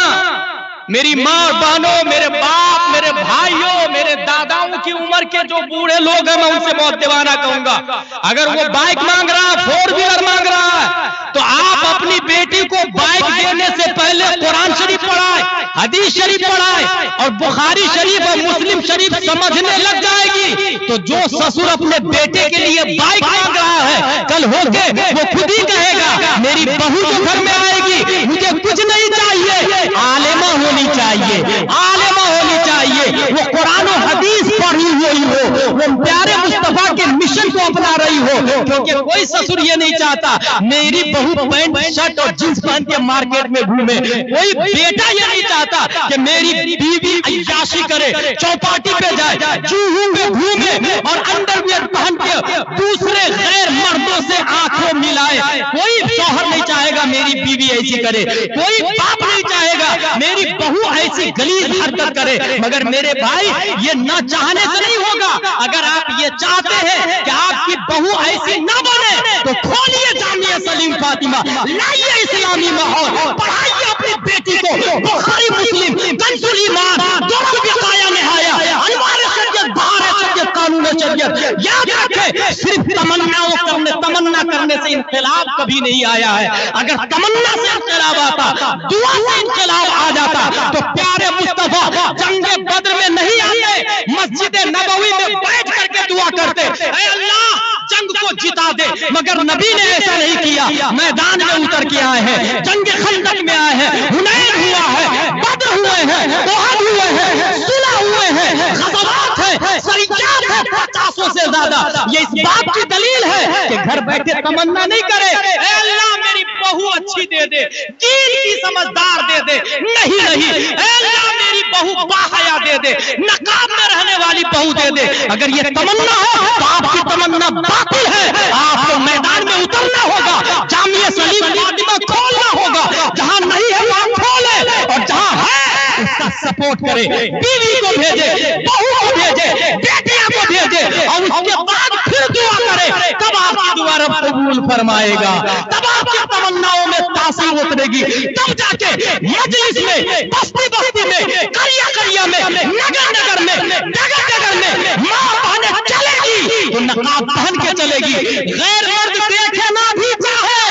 मेरी माँ और बहनों, मेरे बाप, मेरे भाइयों, मेरे दादाओं की उम्र के जो बूढ़े लोग हैं, मैं उनसे बहुत दीवाना कहूंगा। अगर वो बाइक मांग रहा है, 4 व्हीलर मांग रहा है, तो आप अपनी बेटी को बाइक देने से पहले कुरान शरीफ पढ़ाए, हदीस शरीफ पढ़ाए और बुखारी शरीफ और मुस्लिम शरीफ समझने लग जाएगी। तो जो ससुर अपने बेटे के लिए बाइक मांग रहा है, कल होके वो खुद ही कहेगा मेरी बहू जो घर में आएगी मुझे कुछ नहीं चाहिए, आलिमा होनी चाहिए, आलिमा होनी चाहिए, वो कुरान और हदीस पढ़ी हुई हो, वो प्यारे मुस्तफा के मिशन को अपना रही हो। क्योंकि कोई ससुर ये नहीं चाहता मेरी बहू पैंट शर्ट और जींस पहन के मार्केट में घूमे, कोई बेटा ये नहीं चाहता कि मेरी बीवी अय्याशी करे, चौपाटी पे जाए, जूहू में घूमे और अंडरवियर पहन के दूसरे गैर मर्दों से आंखों मिलाए। कोई शौहर नहीं चाहेगा मेरी बीवी ऐसी करे, कोई बाप नहीं चाहेगा मेरी बहू ऐसी गलीज हरकत करे। मगर मेरे भाई, ये ना चाहने से नहीं होगा। अगर आप ये चाहते हैं कि आपकी बहू ऐसी ना बने, तो खोलिए जामिया सलीम फातिमा, लाइए इस्लामी माहौल, पढ़ाइए अपनी बेटी को बुखारी मुस्लिम कंजुल ईमान दोनों भी काया निहाया, अनवार शरीयत बहार शरीयत कानून शरीयत। याद रखें, सिर्फ तमन्ना करने से इंकलाब कभी नहीं आया है। अगर तमन्ना से इंकलाब आता, दुआ से इंकलाब आ जाता, तो प्यारे मुस्तफा जंगे बद्र में नहीं आते, मस्जिद नबवी में बैठ करके दुआ करते, ऐ अल्लाह जंग को जिता दे। मगर नबी ने ऐसा नहीं किया, मैदान में उतर के आए हैं, जंग खंदक में आए हैं, हुनैन हुआ है, बद्र हुए हैं, ओहद हुए हैं, सुलह हुए हैं, ग़ज़वात है, सरियात है 50 से ज्यादा। ये इस बात की दलील है कि घर बैठे तमन्ना नहीं करे, ऐ अल्लाह मेरी बहू अच्छी दे दे, दीन की समझदार दे दे, नहीं नहीं, ऐ अल्लाह मेरी बहू बाहया दे दे, नकाब में रहने वाली बहू दे दे। अगर ये तमन्ना है तो आपकी तमन्ना बातिल है। आपको मैदान में उतरना होगा, जामिया सलीम फातिमा खोलना होगा, जहां नहीं है वहां खोले, और जहां है उसका सपोर्ट करे, बीवी को भेजे, बहू को भेजे, बेटियां को भेजे, और उसके बाद फिर दुआ करे। तब आपकी दुआ रब कबूल फरमाएगा, तब आपकी तमन्नाओं में तासीर उतरेगी, तब जाके मजलिस में, बस्ती बस्ती में, करिया करिया में, नगर नगर में, जगह जगह में मां बहनें चलेगी तो नकाब पहन के चलेगी। गैर मर्द देखना भी चाहे,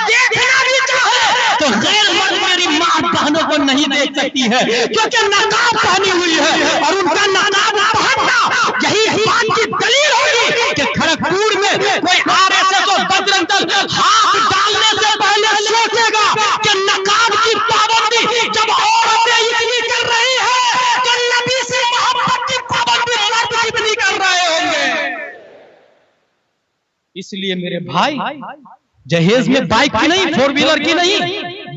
देखना भी चाहे, तो गैर मर्द मेरी मां बहनों को नहीं देख सकती है, क्योंकि नकाब पहनी हुई है। और उनका नकाब पहनना यही बात की दलील होगी कि खड़गपुर में कोई आरएसएस और बजरंग दल हाथ डालने से पहले सोचेगा कि नकाब की पाबंदी जब औरतें इतनी कर रही है, तो नबी से मोहब्बत की पाबंदी मर्द कितनी कर रहे होंगे। इसलिए मेरे भाई, जहेज में बाइक की नहीं, 4 व्हीलर की नहीं,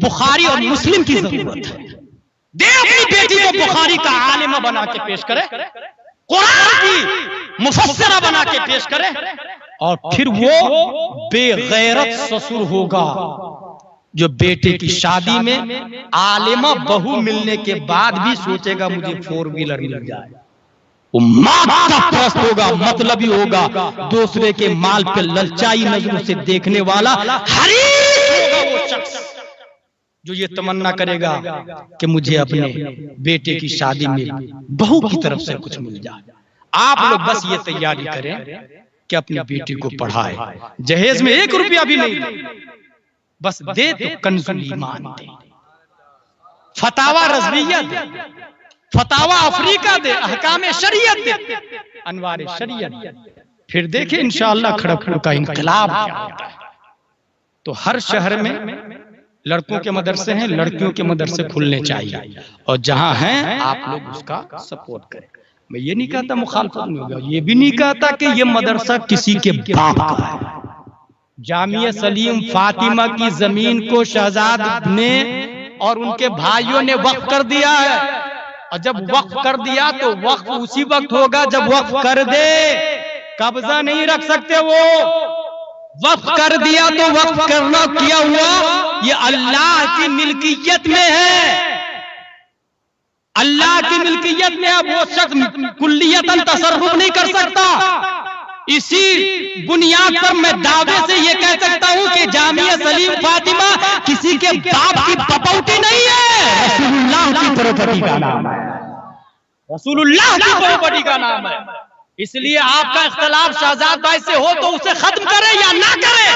बुखारी और मुस्लिम की जरूरत है। दे अपनी बेटी को बुखारी का आलिमा बना के पेश करे, कुरान की मुफस्सिरा बना के पेश करे, और फिर वो बेगैरत ससुर होगा जो बेटे की शादी में आलिमा बहू मिलने के बाद भी सोचेगा मुझे 4 व्हीलर मिल जाए। वो मादा प्रस्त होगा, मतलबी होगा, दूसरे के माल पे ललचाई नजरों से देखने वाला हरीफ होगा वो शख्स जो ये तमन्ना करेगा कि मुझे अपने बेटे की शादी में बहू की तरफ से कुछ मिल जाए। आप लोग बस ये तैयारी करें कि अपनी बेटी को पढ़ाए, जहेज में 1 रुपया भी नहीं, बस दे तो कंजुल ईमान दे, फतावा रज़विया दे, फतावा अफ्रीका दे, अहकाम शरीयत दे, अनवार शरीयत दे। फिर देखें इंशाअल्लाह खड़गपुर का इनकलाब क्या होता है। तो हर शहर में लड़कों के मदरसे हैं, लड़कियों के मदरसे खुलने चाहिए, और जहां हैं आप लोग उसका सपोर्ट करें। मैं ये नहीं कहता मुखालफत नहीं होगा, ये भी नहीं कहता कि ये मदरसा किसी के बाप का है। जामिया सलीम फातिमा की जमीन को शहजाद ने और उनके भाइयों ने वक्फ कर दिया है, और जब वक्फ कर दिया तो वक्फ उसी वक्त होगा जब वक्फ कर दे, कब्जा नहीं रख सकते। वो वक्फ कर दिया तो वक्फ करना किया हुआ ये अल्लाह की मिल्कियत में है, अल्लाह की मिल्कियत में। अब वो शख्स कुल्लियतन तसर्रुफ नहीं कर सकता, इसी बुनियाद पर मैं दावे से ये कह सकता हूं कि जामिया सलीम फातिमा किसी के बाप की पपौती नहीं है, रसूलुल्लाह की प्रॉपर्टी का नाम है, रसूलुल्लाह की प्रॉपर्टी का नाम है। इसलिए आपका इख्तलाफ शहजाद भाई से हो तो उसे खत्म करें या ना करें,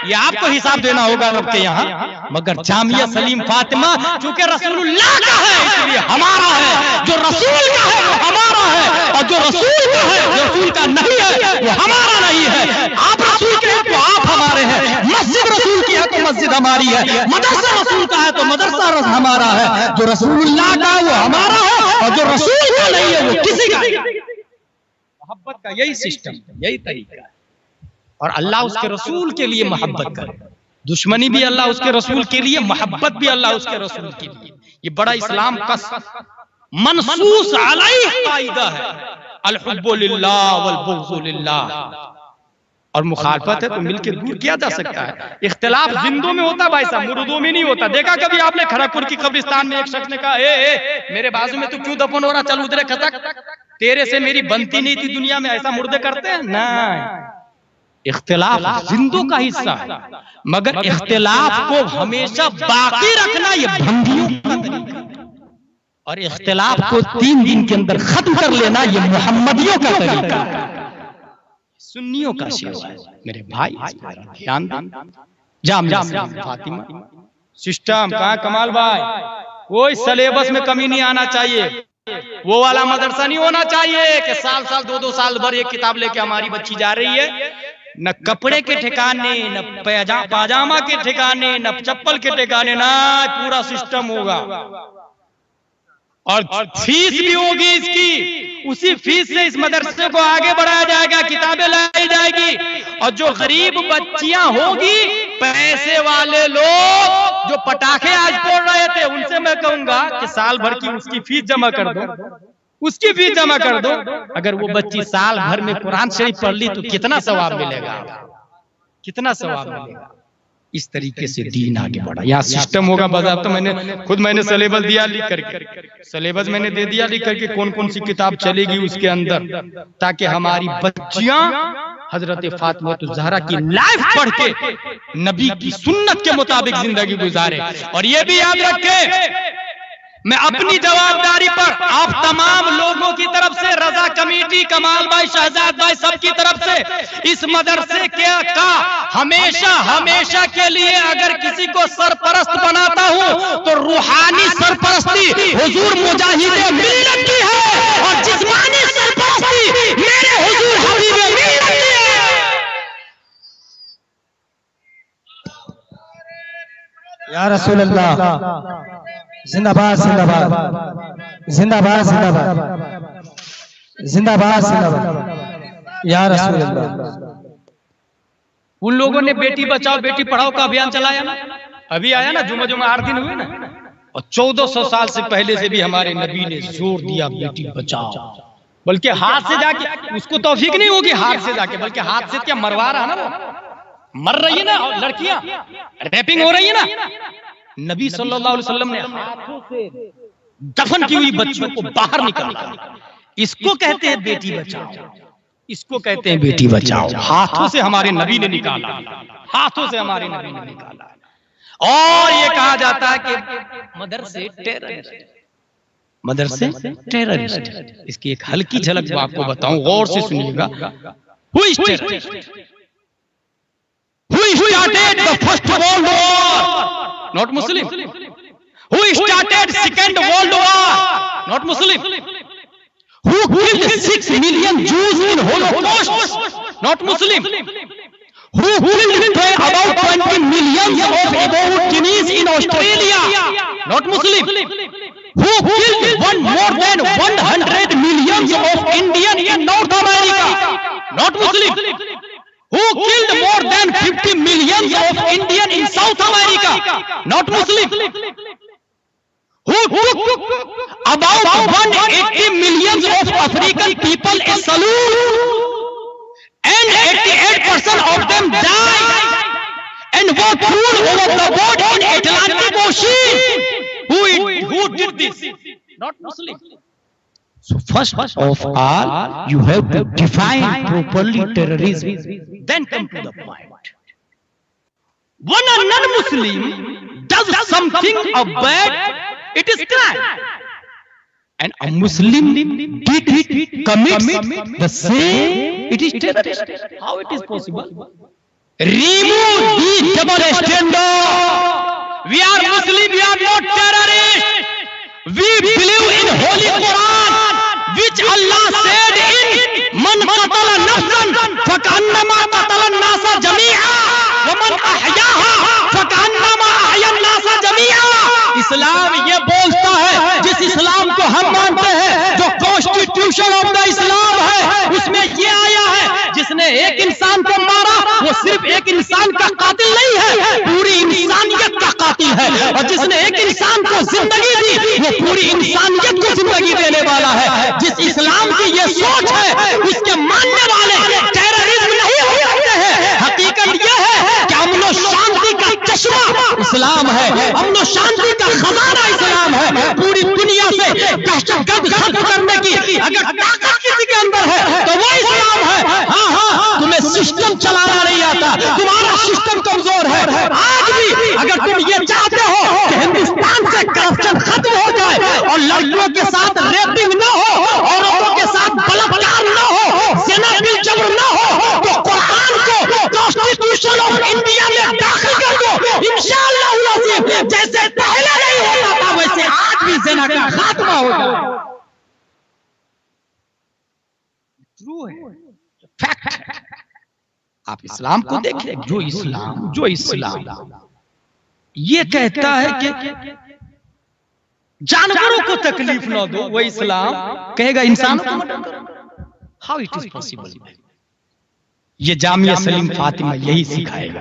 ये आपको हिसाब देना होगा आपके यहाँ। मगर जामिया सलीम फातिमा चूंकि रसूलुल्लाह का है इसलिए हमारा है, जो रसूल का है वो हमारा है, और जो रसूल का है जो रसूल का नहीं है वो हमारा नहीं है। आप रसूल के हैं तो आप हमारे हैं, मस्जिद रसूल की है तो मस्जिद हमारी है, मदरसा रसूल का है तो मदरसा हमारा है। जो रसूलुल्लाह का है वो हमारा है, और जो रसूल का नहीं है वो किसी का। मोहब्बत का यही सिस्टम, यही तरीका है। और अल्लाह उसके रसूल के लिए मोहब्बत करे, दुश्मनी भी अल्लाह उसके रसूल के लिए, मोहब्बत भी अल्लाह उसके रसूल के लिए। ये बड़ा इस्लाम का मनसूस अलैह कायदा है, अल हुब्बु लिल्लाह वल बुग़्ज़ु लिल्लाह। और मुखालफत है तो मिलकर दूर किया जा सकता है। इख्तिलाफ जिंदों में होता भाई साहब, मुर्दों में नहीं होता। देखा कभी आपने खड़गपुर की कब्रिस्तान में एक शख्स ने कहा ए मेरे बाजू में तू क्यों दफन हो रहा, चल उधर खतक, तेरे से मेरी बनती नहीं थी दुनिया में, ऐसा मुर्दे करते हैं ना। इख्तिलाफ जिंदों का हिस्सा है, मगर इख्तिलाफ को हमेशा बाकी रखना ये भंगियों का तरीका है, और इख्तिलाफ को 3 दिन के अंदर खत्म कर लेना ये मुहम्मदियों का तरीका है, सुन्नियों का सेवा है। मेरे भाई ध्यान दें, जामिया फातिमा सिस्टम कहाँ कमाल भाई, कोई सिलेबस में कमी नहीं आना चाहिए। वो वाला मदरसा नहीं होना चाहिए कि साल 2-2 साल भर एक किताब लेके हमारी बच्ची जा रही है, न कपड़े के ठिकाने, न पाजामा के ठिकाने, न चप्पल के ठिकाने, ना पूरा सिस्टम होगा। और फीस भी होगी इसकी, उसी फीस से इस मदरसे को आगे बढ़ाया जाएगा, किताबें लाई जाएगी। और जो गरीब बच्चियां होगी, पैसे वाले लोग जो पटाखे आज फोड़ रहे थे, उनसे मैं कहूंगा कि साल भर की उसकी फीस जमा कर दो, उसकी फीस जमा कर दो। अगर वो बच्ची साल भर में कुरान शरीफ पढ़ ली तो कितना सवाब मिलेगा, कितना सवाब मिलेगा। इस तरीके से दीन आगे बढ़ा। यहाँ सिस्टम होगा बाज़ाब्ता, मैंने सिलेबस दिया लिख करके, सिलेबस मैंने दे दिया लिख करके कौन कौन सी किताब चलेगी उसके अंदर, ताकि हमारी बच्चियां हजरत फातिमा ज़हरा की लाइफ पढ़ के नबी की सुन्नत के मुताबिक जिंदगी गुजारे। और ये भी याद रखे, मैं अपनी जवाबदारी पर आप तमाम लोगों की तरफ से, रजा कमेटी, कमाल भाई, शहजाद भाई, सबकी तरफ से इस मदरसे का हमेशा के लिए अगर किसी को सरपरस्त बनाता हूं तो रूहानी सरपरस्ती हुजूर मुजाहिदे मिल्लत की है, और जिस्मानी सरपरस्ती मेरे हुजूर हबीबे मिल्लत की है। या रसूल अल्लाह, जिंदाबाद जिंदाबाद जिंदाबाद जिंदाबाद जिंदाबाद जिंदाबाद या रसूल अल्लाह। उन लोगों ने बेटी बचाओ बेटी पढ़ाओ का अभियान चलाया ना, अभी आया ना, जुमा 8 दिन हुए ना। और 1400 साल से पहले से भी हमारे नबी ने जोर दिया बेटी बचाओ, बल्कि हाथ से जाके, उसको तौफीक नहीं होगी हाथ से जाके, बल्कि हाथ से क्या मरवा रहा ना, वो मर रही है ना, और लड़कियां रैपिंग हो रही है ना। नबी सल्लल्लाहु अलैहि वसल्लम ने हाथों से दफन की हुई बच्चियों को बाहर निकाला। इसको कहते हैं बेटी बचाओ, इसको कहते हैं बेटी बचाओ। हाथों से हमारे नबी ने निकाला, हाथों से हमारे नबी ने निकाला। और ये कहा जाता है कि मदरसे टेररिस्ट, मदरसे टेररिस्ट। इसकी एक हल्की झलक आपको बताऊं, गौर से सुनिएगा। Who is terrorist? Who started the first World War? Not Muslim. Who started Second World War? Not Muslim. Who killed 6 million Jews in Holocaust? Not Muslim. Who killed about 20 million of Aborigines in Australia? Not Muslim. Who killed more than 100 million of Indians in North America? Not Muslim. Who killed more than 50 million of Indians in South America? Not Muslim. Who took about 180 million of African people a salute, and 88% of them died and were thrown overboard in Atlantic Ocean? Who did this? Not Muslim. So first of all, you have to define properly terrorism, then come to the point. When a non-Muslim does something of bad, it is crime. And a Muslim commits the same, it is terrorist. How it is possible? Remove the double standard. We are Muslim, we are not terrorists. We believe in Holy Quran, which Allah said in Man qatala nafsan fakannama qatala an-nasa jami'a wa man ahyaha fakannama ahya an-nasa jami'a. इस्लाम ये बोलता है, जिस इस्लाम को हम मानते हैं, जो constitution of the इस्लाम है, उसमें ये आया है, जिसने एक इंसान को मारा वो सिर्फ एक इंसान का कातिल नहीं है, पूरी इंसानियत का कातिल है। और जिसने एक इंसान को जिंदगी दी वो पूरी इंसानियत को जिंदगी देने वाला है। जिस इस्लाम की ये सोच है, उसके मानने वाले टेररिज्म नहीं हो सकते हैं। हकीकत यह है कि अमन और शांति का चश्मा इस्लाम है, अमन और शांति का खजाना इस्लाम है। पूरी दुनिया से दहशतगर्द खत्म करने की अगर ताकत किसी के अंदर है तो वो इस्लाम है। हाँ, तुम्हें सिस्टम चलाना नहीं आता, तुम्हारा सिस्टम कमजोर है। आज भी अगर तुम ये चाहते हो कि हिंदुस्तान से करप्शन खत्म हो जाए और लड़कियों के साथ रेपिंग न हो, औरतों के साथ बलात्कार न हो, ज़िना भी जबर न हो, तो कुरान को कॉन्स्टिट्यूशन ऑफ इंडिया में दाखिल कर दो। इंशाअल्लाह जैसे पहले नहीं होता था वैसे आज भी ज़िना का खात्मा होगा। ट्रू है, फैक्ट है। आप इस्लाम को देखें, जो इस्लाम ये कहता है कि जानवरों को तकलीफ न दो, वो इस्लाम कहेगा इंसानों को मर्डर करो। How it is possible? ये जामिया सलीम फातिमा यही सिखाएगा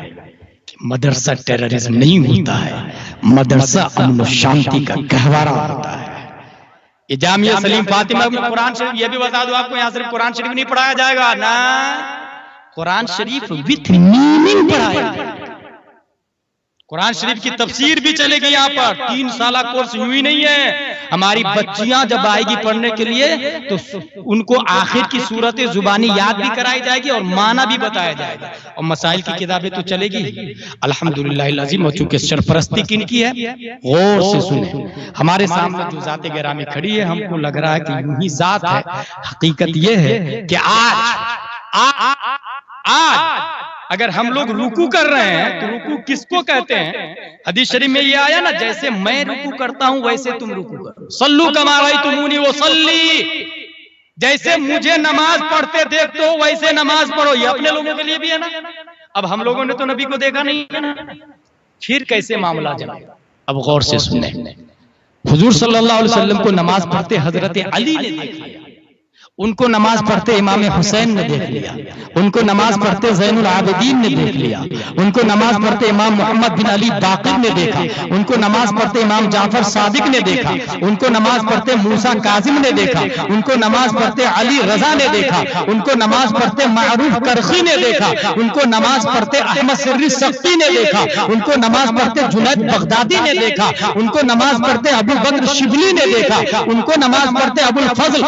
कि मदरसा टेररिज्म नहीं होता है, मदरसा अमन शांति का गहवारा होता है। ये जामिया सलीम फातिमा में कुरान शरीफ, ये भी बता दो आपको, यहाँ सिर्फ कुरान शरीफ नहीं पढ़ाया जाएगा ना, कुरान शरीफ विथ मीनिंग पढ़ाया जाएगा। कुरान शरीफ की तफसीर भी चलेगी यहाँ पर। 3 साल कोर्स यूं ही नहीं है। हमारी बच्चियां जब आएगी पढ़ने के लिए तो उनको आखिर की सूरत जुबानी याद भी कराई जाएगी और माना भी बताया जाएगा, और मसाइल की किताबें तो चलेगी। अल्हम्दुलिल्लाह अज़ीम। और चूंकि सरपरस्ती किनकी है, गौर से सुने। हमारे सामने जो जाते गिरामी खड़ी है, हमको लग रहा है कि यूं ही जात है। हकीकत यह है कि आज अगर हम लोग रुकू कर रहे हैं तो रुकू किसको कहते हैं? हदीस शरीफ में ये आया ना, जैसे मैं रुकू करता हूं वैसे तुम रुकू करो। सल्लू कमा रअयतुमूनी वसल्ली, जैसे मुझे नमाज पढ़ते देखते हो वैसे नमाज पढ़ो। ये अपने लोगों के लिए भी है ना। अब हम लोगों ने तो नबी को देखा नहीं है ना, फिर कैसे मामला जाए? अब गौर से सुने। हुजूर सल्लल्लाहु अलैहि वसल्लम को नमाज पढ़ते हजरत अली ने देख लिया, उनको नमाज पढ़ते इमाम हुसैन ने देख लिया, उनको नमाज पढ़ते ज़ैनुल आबिदीन ने देख लिया, उनको नमाज पढ़ते इमाम मोहम्मद बिन अली बाकिर ने देखा, उनको नमाज पढ़ते इमाम जाफर सादिक ने देखा, उनको नमाज पढ़ते मूसा काजिम ने देखा, उनको नमाज पढ़ते अली रजा ने देखा, उनको नमाज पढ़ते मारूफ करखी ने देखा, उनको नमाज पढ़ते अहमद सिर्री सख्ती ने देखा, उनको नमाज पढ़ते जुनैद बगदादी ने देखा, उनको नमाज पढ़ते अबू बकर शिबली ने देखा, उनको नमाज पढ़ते अबुल फजल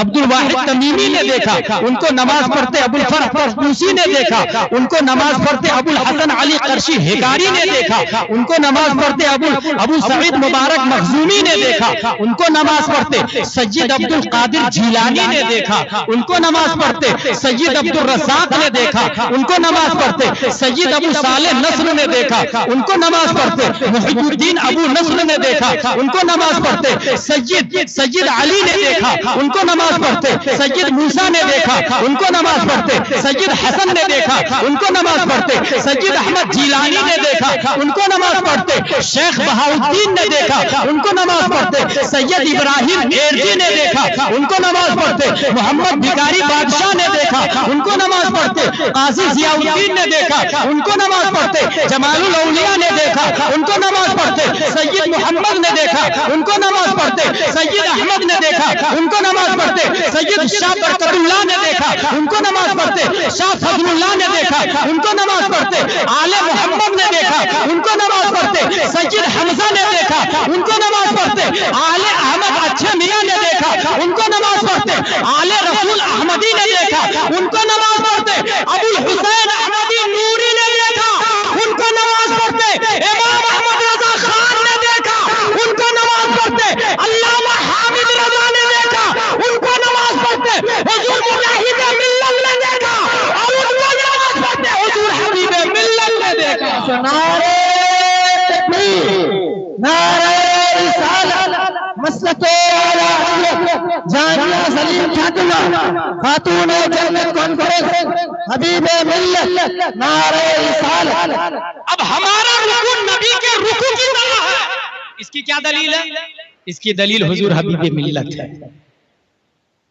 अब्दुल वाहिद तमीमी ने देखा, उनको नमाज पढ़ते अबुल फरह फरदूसी ने देखा, उनको नमाज पढ़ते अबुल हसन अली करशी हिकारी ने देखा, उनको नमाज पढ़ते अबू सईद मुबारक मखजूमी ने देखा, उनको नमाज पढ़ते सैयद अब्दुल कादिर जीलानी ने देखा, उनको नमाज पढ़ते सैयद अब्दुल रज़ाक ने देखा, उनको नमाज पढ़ते सैयद अबू सालेह नस्र ने देखा, उनको नमाज पढ़ते मुहिद्दीन अबू नस्र ने देखा, उनको नमाज पढ़ते सैयद अली ने देखा, उनको नमाज पढ़ते सैयद मूसा ने देखा, उनको नमाज पढ़ते सैयद हसन ने देखा, उनको नमाज पढ़ते सैयद अहमद जीलानी ने देखा, उनको नमाज पढ़ते शेख बहाउद्दीन ने देखा, उनको नमाज पढ़ते सैयद इब्राहिम एरजी ने देखा, उनको नमाज पढ़ते मोहम्मद भिखारी बादशाह ने देखा, उनको नमाज पढ़ते काजी जियाउद्दीन ने देखा, उनको नमाज पढ़ते जमालुल औलिया ने देखा, उनको नमाज पढ़ते सैयद मोहम्मद ने देखा, उनको नमाज पढ़ते सैयद अहमद ने देखा, उनको नमाज पढ़ते सैयद शाह बरकतुल्लाह ने देखा, उनको नमाज पढ़ते। शाह फजलुल्लाह ने देखा, उनको नमाज पढ़ते। आले मोहम्मद ने देखा, उनको नमाज पढ़ते। सैयद हमजा ने देखा, उनको नमाज पढ़ते। आले अहमद अच्छे मियां ने देखा, उनको नमाज पढ़ते। आले रसूल अहमदी ने देखा, उनको नमाज पढ़ते। अबुल हुसैन अहमदी नूरी ने देखा, उनको नमाज पढ़ते। इमाम अहमद रजा खान ने देखा, उनको नमाज पढ़ते। अल्लामा हामिद रजा ने देखा, उनको नमाज पढ़ते। हुजूर मुजाहिद मिल्लत ने देखा और उनको नमाज पढ़ते। हुजूर हबीब मिल्लत ने देखा। नारे तकबीर, नारे रिसालत, मसलके आला हज़रत जामिया सलीम फातिमा खातून जन्नत कॉन्फ्रेंस हबीब मिल्लत, नारे रिसालत। अब हमारा रुकू नबी के रुकू की तरह है। इसकी क्या दलील है? इसकी दलील हुजूर हबीब मिल्लत है,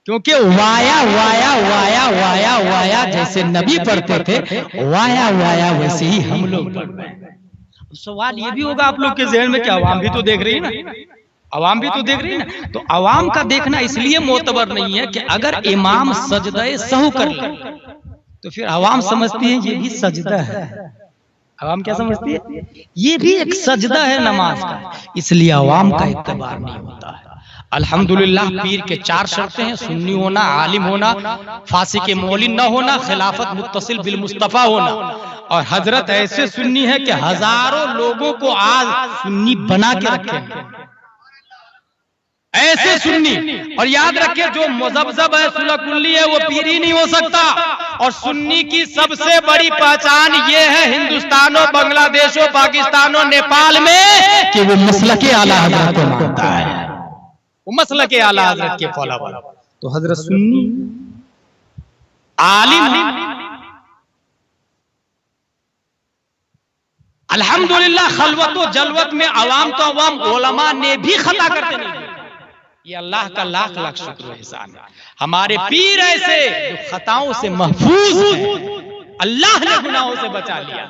क्योंकि via via via via via जैसे नबी पढ़ते थे, वाया वाया वैसे ही हम लोग पढ़ रहे हैं। सवाल ये भी होगा आप लोग के जहन में कि अवाम भी तो देख रही है ना, अवाम भी तो देख रही है ना। तो अवाम का देखना इसलिए मोतबर नहीं है कि अगर इमाम सजदे सहू कर ले तो फिर अवाम समझती है ये भी सजदा है। अवाम क्या समझती है? ये भी एक सजदा है नमाज का, इसलिए अवाम का इत्तेबार नहीं होता है। अल्हम्दुलिल्लाह पीर के 4 शर्तें हैं: सुन्नी होना, आलिम होना, फासिक मौलिन न होना, खिलाफत मुत्तसिल बिल मुस्तफा होना। और हजरत ऐसे सुन्नी है कि हजारों लोगों को आज सुन्नी बना के रखे, ऐसे सुन्नी। और याद रखिए जो मुज़ब्ज़ब है, सुलकुल्ली है, वो पीर ही नहीं हो सकता। और सुन्नी की सबसे बड़ी पहचान ये है हिंदुस्तानों, बांग्लादेशों, पाकिस्तानों, नेपाल में कि वो मसलके आला हज़रत को मानता है, वो मसलके आला हज़रत के फॉलोवर। तो हजरत सुन्नी आलिम। अल्हम्दुलिल्लाह खलवत व जलवत में अवाम तो अवाम, उलमा ने भी खता करते नहीं। ये अल्लाह का लाख लाख शुक्र एहसान है। हमारे पीर ऐसे जो खताओं से महफूज हैं, अल्लाह ने गुनाहों से बचा लिया।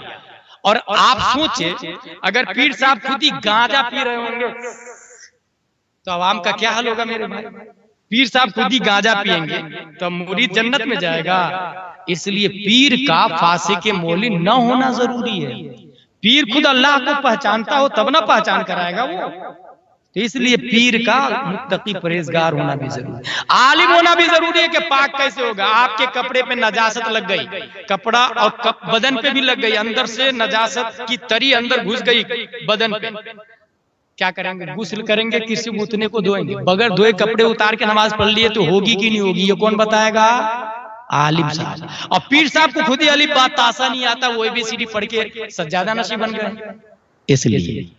और आप सोचे अगर पीर साहब खुद ही गांजा पी रहे होंगे तो अवाम का क्या हाल होगा मेरे भाई? पीर साहब खुद ही गांजा पिएंगे तो मुरीद जन्नत में जाएगा। इसलिए पीर का फासिक मौलिन न होना जरूरी है। पीर खुद अल्लाह को पहचानता हो तब ना पहचान कराएगा वो। तो इसलिए पीर का मुत्तकी परहेजगार होना भी जरूरी है। आलिम होना भी जरूरी है कि पाक कैसे होगा? आपके कपड़े पे नजासत लग गई, कपड़ा और बदन पे भी लग गई, अंदर से नजासत की तरी अंदर घुस गई बदन पे, क्या करेंगे? गुस्ल करेंगे, किसी गुतने को धोएंगे। बगैर धोए कपड़े उतार के नमाज पढ़ लिए तो होगी कि नहीं होगी? ये कौन बताएगा? आलिम साहब। और पीर साहब को खुद ही अलिफ बात तासा नहीं आता, वो ABCD पढ़ के सज्जादा नशी बन गए। इसलिए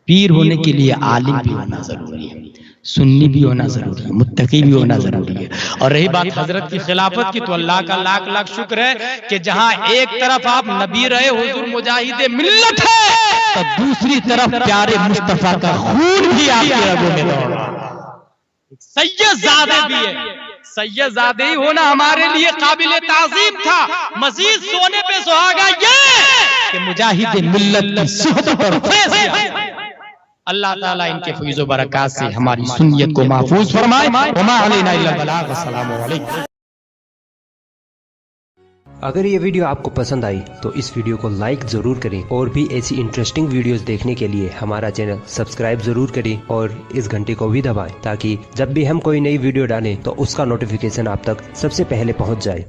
पीर होने के लिए आलिम भी होना जरूरी है, सुन्नी भी होना जरूरी है, मुत्तकी भी होना जरूरी है। और रही बात हजरत की खिलाफत की, तो अल्लाह का लाख लाख शुक्र है कि जहां एक तरफ आप नबी रहे, हुजूर मुजाहिद मिल्लत है, तो दूसरी तरफ प्यारे मुस्तफा का खून भी आपकी रगों में दौड़ रहा है। सैयदजादे भी है। सैयदजादे ही होना हमारे लिए काबिल ताज़ीम था। मजीद सोने पे सुहागा ये कि मुजाहिद मिल्लत की सुहबत और फैज़ किया। अल्लाह ताला इनके फैज़ व बरक़ात से हमारी सुन्नियत को महफूज फरमाए। वमा अलैना इल्ला बलाग। अस्सलामु अलैकुम। अगर ये वीडियो आपको पसंद आई तो इस वीडियो को लाइक जरूर करें और भी ऐसी इंटरेस्टिंग वीडियोस देखने के लिए हमारा चैनल सब्सक्राइब जरूर करें और इस घंटे को भी दबाएं ताकि जब भी हम कोई नई वीडियो डालें तो उसका नोटिफिकेशन आप तक सबसे पहले पहुंच जाए।